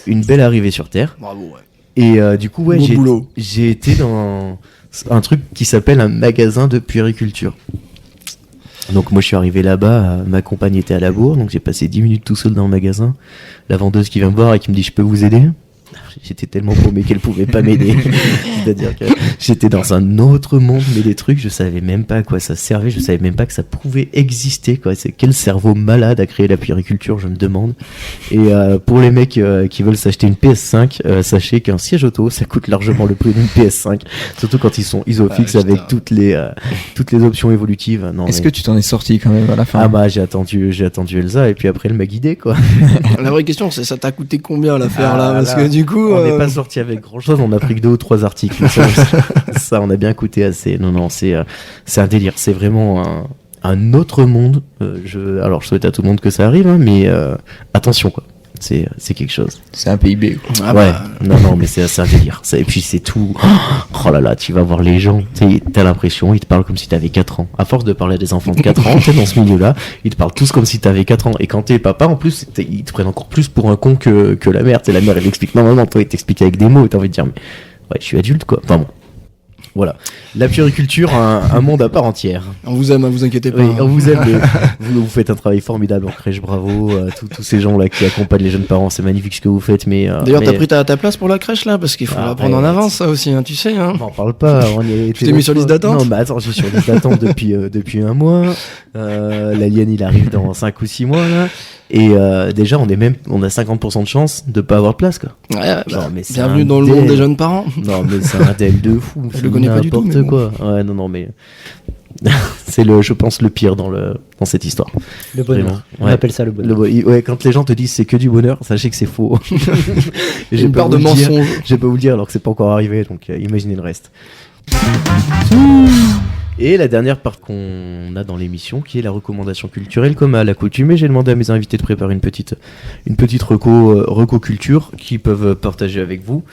une belle arrivée sur Terre. Bravo, ouais. Et du coup, ouais, Beau boulot. j'ai été dans un truc qui s'appelle un magasin de puériculture. Donc moi je suis arrivé là-bas, ma compagne était à la bourre, donc j'ai passé 10 minutes tout seul dans le magasin. La vendeuse qui vient me voir et qui me dit je peux vous aider? J'étais tellement paumé qu'elle pouvait pas m'aider. C'est-à-dire que j'étais dans un autre monde, mais des trucs, je savais même pas à quoi ça servait, je savais même pas que ça pouvait exister, quoi. C'est quel cerveau malade a créé la puériculture, je me demande. Et pour les mecs qui veulent s'acheter une PS5, sachez qu'un siège auto, ça coûte largement le prix d'une PS5, surtout quand ils sont isofixes avec toutes les options évolutives. Non, Est-ce que tu t'en es sorti quand même à la fin? Ah bah j'ai attendu Elsa et puis après elle m'a guidé, quoi. La vraie question, c'est ça t'a coûté combien l'affaire là? Parce là, que du coup. On n'est pas sorti avec grand chose, on a pris que 2 ou 3 articles. Ça, on a bien coûté assez. Non, c'est un délire. C'est vraiment un autre monde. Alors, je souhaite à tout le monde que ça arrive, hein, mais attention, quoi. C'est quelque chose. C'est un PIB, quoi. Ah ouais. bah. Non, mais c'est un délire. Et puis c'est tout. Oh là là, tu vas voir les gens. T'as l'impression, ils te parlent comme si t'avais 4 ans. À force de parler à des enfants de 4 ans, t'es dans ce milieu-là, ils te parlent tous comme si t'avais 4 ans. Et quand t'es papa, en plus, ils te prennent encore plus pour un con que la mère. La mère, elle explique normalement, toi, il t'explique avec des mots. Et t'as envie de dire, mais ouais, je suis adulte, quoi. Enfin bon. Voilà. La puériculture, un monde à part entière. On vous aime, vous inquiétez pas. Oui, on vous aime. Vous faites un travail formidable en crèche, bravo. Tous ces gens-là qui accompagnent les jeunes parents, c'est magnifique ce que vous faites. Mais d'ailleurs, t'as pris ta place pour la crèche là, parce qu'il faut la prendre en avance, ça aussi, hein, tu sais. Hein. On n'en parle pas. Tu t'es mis sur liste d'attente? Non, mais attends, je suis sur liste d'attente depuis un mois. L'alien, il arrive dans 5 ou 6 mois là. Et déjà, on a 50% de chance de pas avoir de place, quoi. Ouais, genre, mais bienvenue dans le monde des jeunes parents. Non, mais c'est un DL de fou. Je le connais pas du tout, mais bon. Quoi. Ouais, non, mais c'est je pense, le pire dans cette histoire. Le bonheur. On appelle ça le bonheur. Ouais, quand les gens te disent c'est que du bonheur, sachez que c'est faux. J'ai une part de mensonge. Je vais pas vous le dire alors que c'est pas encore arrivé, donc imaginez le reste. Et la dernière part qu'on a dans l'émission, qui est la recommandation culturelle, comme à l'accoutumée, j'ai demandé à mes invités de préparer une petite reco culture qu'ils peuvent partager avec vous.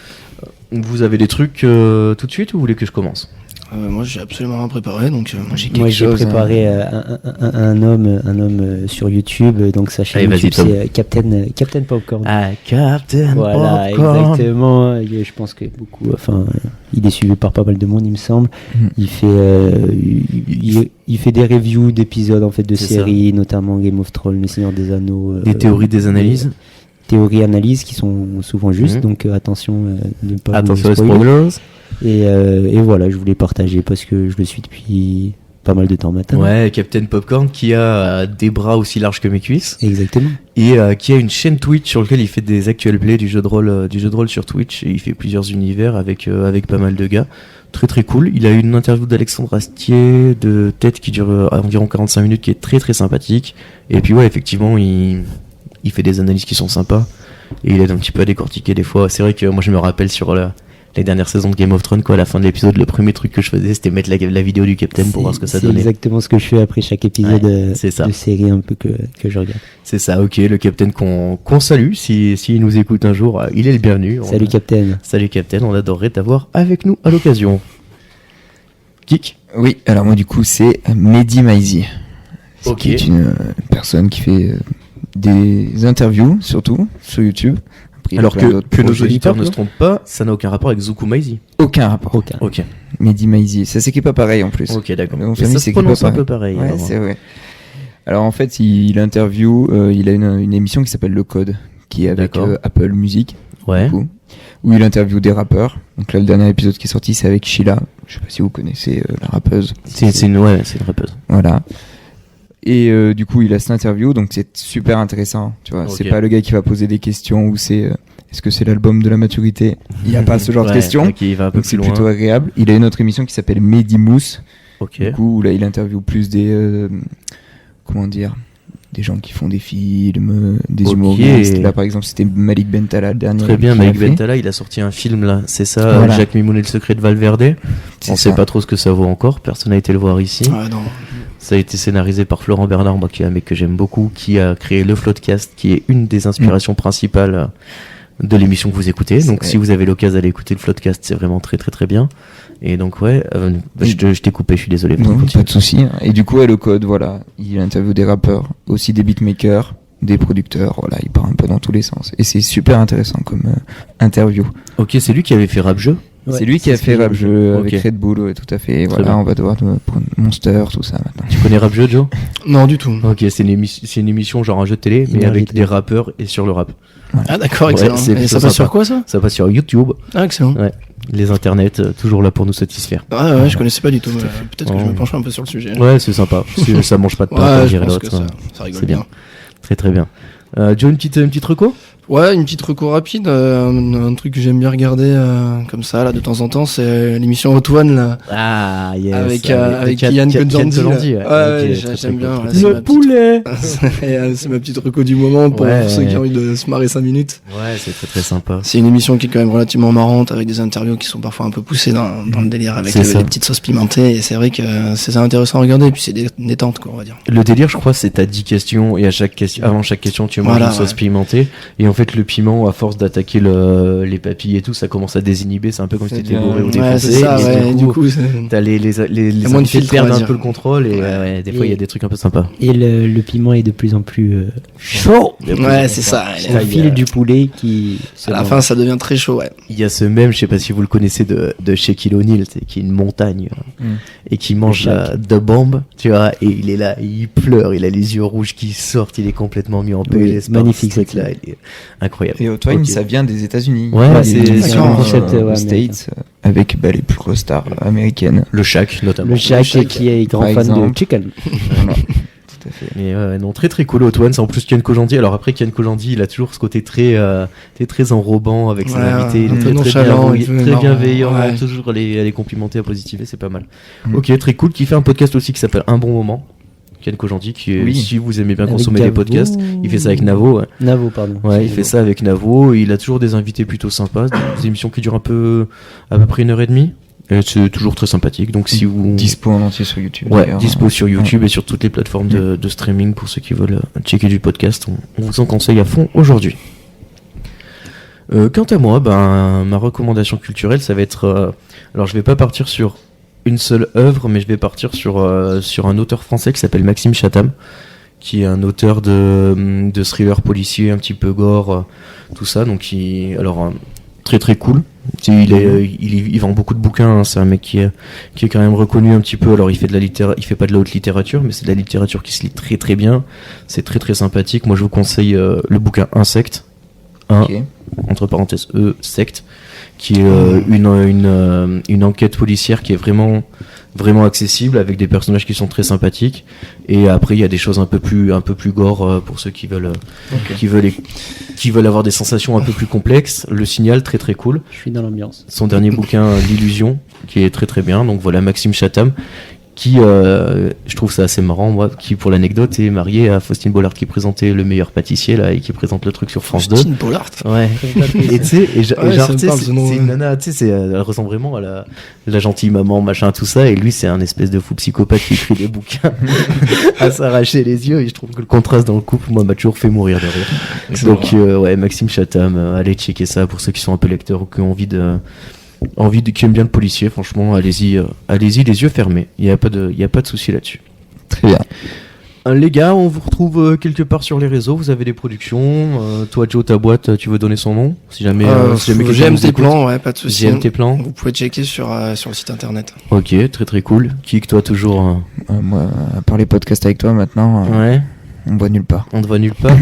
Vous avez des trucs tout de suite ou vous voulez que je commence? Moi j'ai absolument rien préparé, donc j'ai quelque Moi j'ai chose. préparé un homme sur YouTube, donc sa chaîne YouTube c'est Captain Popcorn. Ah, Captain voilà, Popcorn. Exactement. Je pense que beaucoup, il est suivi par pas mal de monde, il me semble. Il fait des reviews d'épisodes en fait de séries, notamment Game of Thrones, Le Seigneur des Anneaux. Des théories, des analyses. Théories, analyses qui sont souvent justes, donc attention de ne pas attention aux spoilers. Et voilà, je voulais partager parce que je le suis depuis pas mal de temps maintenant. Ouais, Captain Popcorn qui a des bras aussi larges que mes cuisses. Exactement. Et qui a une chaîne Twitch sur laquelle il fait des actual plays du jeu de rôle sur Twitch. Et il fait plusieurs univers avec pas mal de gars. Très très cool. Il a eu une interview d'Alexandre Astier de tête qui dure environ 45 minutes, qui est très très sympathique. Et puis ouais, effectivement, il fait des analyses qui sont sympas. Et il aide un petit peu à décortiquer des fois. C'est vrai que moi je me rappelle sur les dernières saisons de Game of Thrones, quoi, à la fin de l'épisode, le premier truc que je faisais, c'était mettre la vidéo du Captain pour voir ce que ça donnait. C'est exactement ce que je fais après chaque épisode de série un peu que je regarde. C'est ça, ok, le Captain qu'on salue, s'il nous écoute un jour, il est le bienvenu. Salut Captain. Salut Captain, on adorerait t'avoir avec nous à l'occasion. Kik? Oui, alors moi du coup c'est Mehdi Maizi. Ok. Qui est une personne qui fait des interviews, surtout, sur YouTube. Alors que nos auditeurs ne se trompent pas, ça n'a aucun rapport avec Zuku Maizi. Aucun rapport. Ok. Mehdi Maizi, ça s'écrit pas pareil en plus. Ok, d'accord. En famille, ça se prononce un peu pareil. Ouais, c'est vrai. Alors en fait, il interview, il a une émission qui s'appelle Le Code, qui est avec Apple Music, ouais. Du coup, où il interview des rappeurs. Donc là, le dernier épisode qui est sorti, c'est avec Sheila. Je sais pas si vous connaissez la rappeuse. C'est une rappeuse. Voilà. Et du coup, il a cette interview, donc c'est super intéressant. Tu vois, c'est pas le gars qui va poser des questions où c'est est-ce que c'est l'album de la maturité? Il n'y a pas ce genre de questions. Okay, il va un peu donc plus c'est loin. plutôt agréable. Il a une autre émission qui s'appelle Mehdi Mousse. Ok. Du coup, où là, il interview plus des des gens qui font des films, des humoristes. Là, par exemple, c'était Malik Bentala, le dernier. Très bien, Malik Bentala, il a sorti un film là, c'est ça, voilà. Jacques Mimoun et le secret de Valverde. On sait pas trop ce que ça vaut encore, personne n'a été le voir ici. Ah, non. Ça a été scénarisé par Florent Bernard, moi, qui est un mec que j'aime beaucoup, qui a créé le Floodcast, qui est une des inspirations principales de l'émission que vous écoutez. Donc si vous avez l'occasion d'aller écouter le Floodcast, c'est vraiment très très très bien. Et donc je t'ai coupé, je suis désolé. Non, pas de souci. Et du coup, Le Code, voilà, il interviewe des rappeurs, aussi des beatmakers, des producteurs, voilà, il part un peu dans tous les sens. Et c'est super intéressant comme interview. Ok, c'est lui qui avait fait Rap Jeu. Ouais, c'est lui qui a ce fait qu'il Rap Jeu avec Ok. Red Bull, tout à fait. Et Très voilà, bien. on va devoir prendre Monster, tout ça maintenant. Tu connais Rap Jeu, Joe? Non, du tout. Ok, c'est une émission genre un jeu de télé, mais Énergie avec télé. des rappeurs et sur le rap. Ah, d'accord, Ouais, excellent. c'est Et plutôt ça passe sympa. sur quoi, ça? Ça passe sur YouTube, Ah, excellent. Ouais. Les internets, toujours là pour nous satisfaire. Ah, ouais, je connaissais pas du tout. Mais peut-être que je Oh. me pencherai un peu sur le sujet. Ouais, c'est sympa. Ça mange pas de pain, Ouais, comme je dirait pense l'autre. que ça rigole C'est bien. bien. Très très bien. Joe, une petite reco? Ouais, une petite reco rapide, un truc que j'aime bien regarder comme ça là de temps en temps, c'est l'émission Hot One là, Ah, yes. avec Yann Kojandi. Ouais, j'aime bien. Ouais, c'est ma petite- poulet. c'est ma petite reco du moment pour Ouais. ceux qui ont envie de se marrer 5 minutes. Ouais, c'est très très sympa. C'est une émission qui est quand même relativement marrante avec des interviews qui sont parfois un peu poussées dans le délire avec C'est ça. les petites sauces pimentées et c'est vrai que c'est intéressant à regarder et puis c'est détente quoi on va dire. Le délire, je crois, c'est t'as 10 questions et avant chaque question, tu manges Voilà, une sauce ouais. pimentée. Et en fait, le piment, à force d'attaquer les papilles et tout, ça commence à désinhiber. C'est un peu comme si C'est t'étais bien. bourré ou Ouais, défoncé. c'est ça, et ouais, du coup, c'est- t'as les moins de invités filtre, perdent on va un dire. peu le contrôle et ouais, des fois, il y a des trucs un peu sympas. Et le piment est de plus en plus chaud. ouais, c'est ça. Au fil du poulet qui. se À la mange. fin, ça devient très chaud, ouais. Il y a ce même, je sais pas si vous le connaissez, de Shaquille O'Neal, tu sais, qui est une montagne et qui mange de bombes, tu vois, et il est là, il pleure, il a les yeux rouges qui sortent, il est complètement mis en PLS. par magnifique, ce truc-là, cette il est incroyable. Et Hot One, Ok. ça vient des États-Unis. Ouais, Il y a c'est- une c'est émission, un concept, aux ouais, States avec les plus grosses stars américaines. Le Shaq, notamment. Le Shaq Shaq, qui est grand par fan exemple. de chicken. Voilà, tout à fait. Mais non, très très cool Hot One. C'est en plus Ken Kojandi. Alors après Ken Kojandi, il a toujours ce côté très enrobant avec ses Ouais, invités. Il un est peu très nonchalant, très, un peu très marrant. bienveillant, Ouais. toujours à les complimenter, à positiver, c'est pas mal. Mm. Ok, très cool. Qui fait un podcast aussi qui s'appelle Un bon moment. Ken Kojandi, qui est, Oui. si vous aimez bien Avec consommer les Navo. podcasts, il fait ça avec Navo. Ouais, Navo, pardon. Ouais, il fait ça avec Navo. Il a toujours des invités plutôt sympas, des émissions qui durent à peu près 1h30. Et c'est toujours très sympathique. Donc si vous Dispo en entier sur YouTube. Ouais, d'ailleurs. dispo sur YouTube et sur toutes les plateformes de streaming pour ceux qui veulent checker du podcast. On vous en conseille à fond aujourd'hui. Quant à moi, ma recommandation culturelle, ça va être... alors je vais pas partir sur une seule œuvre, mais je vais partir sur un auteur français qui s'appelle Maxime Chatham, qui est un auteur de thriller policier, un petit peu gore, tout ça. Donc très très cool. Il vend beaucoup de bouquins, hein. C'est un mec qui est quand même reconnu un petit peu. Alors il fait il fait pas de la haute littérature, mais c'est de la littérature qui se lit très très bien. C'est très très sympathique. Moi je vous conseille le bouquin Insecte, Ok. entre parenthèses secte, qui est une enquête policière qui est vraiment vraiment accessible avec des personnages qui sont très sympathiques. Et après il y a des choses un peu plus gore pour ceux qui veulent qui veulent avoir des sensations un peu plus complexes. Le Signal, très très cool. Je suis dans l'ambiance. Son dernier bouquin L'Illusion, qui est très très bien. Donc voilà, Maxime Chatham, qui je trouve ça assez marrant, moi, qui pour l'anecdote est marié à Faustine Bollard, qui présentait Le Meilleur Pâtissier là et qui présente le truc sur France 2. Faustine Bollard. Ouais. Et tu sais, Ouais, genre, ça me tu sais, parle, ce nom, c'est ouais. une nana, tu sais, elle ressemble vraiment à la gentille maman, machin, tout ça, et lui, c'est un espèce de fou psychopathe qui écrit des bouquins à s'arracher les yeux, et je trouve que le contraste dans le couple, moi, m'a toujours fait mourir de rire. Donc, ouais, Maxime Chatham, allez checker ça pour ceux qui sont un peu lecteurs ou qui ont qui aiment bien le policier, franchement, allez-y, les yeux fermés. Il y a pas de souci là-dessus. Très bien. Les gars, on vous retrouve quelque part sur les réseaux. Vous avez des productions. Toi, Joe, ta boîte, tu veux donner son nom si jamais quelqu'un J'aime nous tes écoute. plans, ouais, pas de soucis. J'aime tes plans. Vous pouvez checker sur le site internet. Ok, très très cool. Kick, toi toujours. Moi, à part les podcasts avec toi maintenant, Ouais. on voit nulle part. On ne voit nulle part.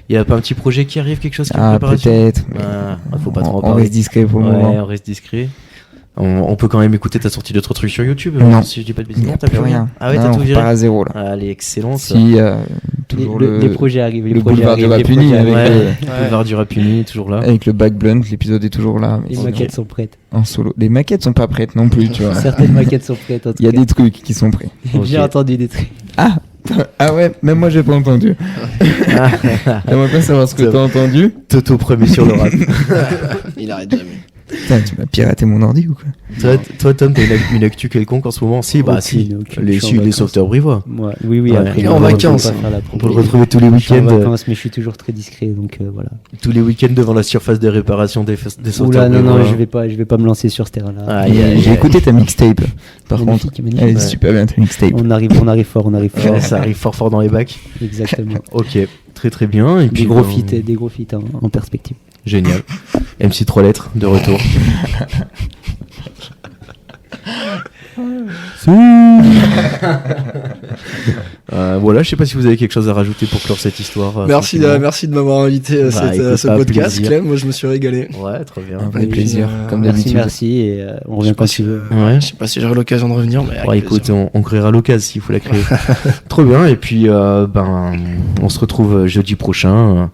Il y a pas un petit projet qui arrive, quelque chose qui est en Ah, préparation. peut-être. mais Faut pas trop en on parler. reste discret pour le Ouais, moment. on reste discret. On peut quand même écouter ta sortie d'autres trucs sur YouTube. Non. Si je dis pas de bêtises. Il n'y Non, a t'as plus rien. Ah ouais, Non, t'as on tout viré. repart à zéro là. Allez, excellent. Ça. Si, toujours Les projets arrivent. le boulevard du Rapuni avec, Ouais, le, le boulevard du Rapuni, toujours là. avec le back blunt, l'épisode est toujours là. mais Les sinon, maquettes sont prêtes. en solo. Les maquettes sont pas prêtes non plus, tu vois. Certaines maquettes sont prêtes. en tout Il y a cas. des trucs qui sont prêts. J'ai Ok. entendu des trucs. Ah Ah ouais, même moi j'ai pas entendu. J'aimerais pas savoir ce que t'as entendu. Toto premier sur le rap. Il arrête jamais. Putain, tu m'as piraté mon ordi ou quoi? Toi, Tom, t'as une actu quelconque en ce moment? Si, bah si. Aucune, Les je suis en vacances. sauveteurs brivois. Ouais, oui, Ouais. après. Il est en on va vacances. pas faire la On peut le promo. retrouver tous les Je suis en week-ends. vacances, mais je suis toujours très discret, donc voilà. Tous les week-ends devant la surface de réparation des sauveteurs Oula, non, brivois. je vais pas me lancer sur ce terrain-là. Aïe, aïe, J'ai écouté ta mixtape. Par Magnifique, contre, magnifique. elle est Ouais. super bien ta mixtape. On arrive fort. Ouais, ça arrive fort fort dans les bacs. Exactement. Ok, très très bien. Et puis, Des gros feats en perspective. Génial. MC 3 lettres de retour. Voilà, je sais pas si vous avez quelque chose à rajouter pour clore cette histoire. Merci de m'avoir invité à écoute, ce pas podcast, plaisir. Clem. Moi, je me suis régalé. Ouais, très bien. Un vrai Et puis, plaisir, comme Merci, d'habitude. merci, et on revient quand tu veux. Ouais. Je sais pas si j'aurai l'occasion de revenir, mais avec Ouais, écoute, plaisir. on créera l'occasion s'il faut la créer. Trop bien, et puis on se retrouve jeudi prochain,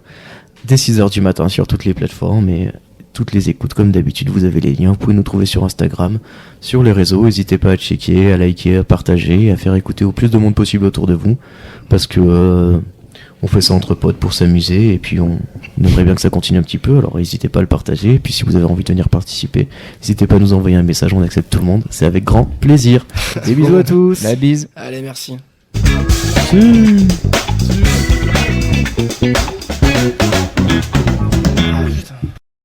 dès 6h du matin sur toutes les plateformes et toutes les écoutes. Comme d'habitude, vous avez les liens, vous pouvez nous trouver sur Instagram, sur les réseaux. N'hésitez pas à checker, à liker, à partager, à faire écouter au plus de monde possible autour de vous, parce que on fait ça entre potes pour s'amuser, et puis on aimerait bien que ça continue un petit peu, alors n'hésitez pas à le partager, et puis si vous avez envie de venir participer, n'hésitez pas à nous envoyer un message, on accepte tout le monde, c'est avec grand plaisir. Des bisous à tous. La bise. Allez, merci. Tchuss.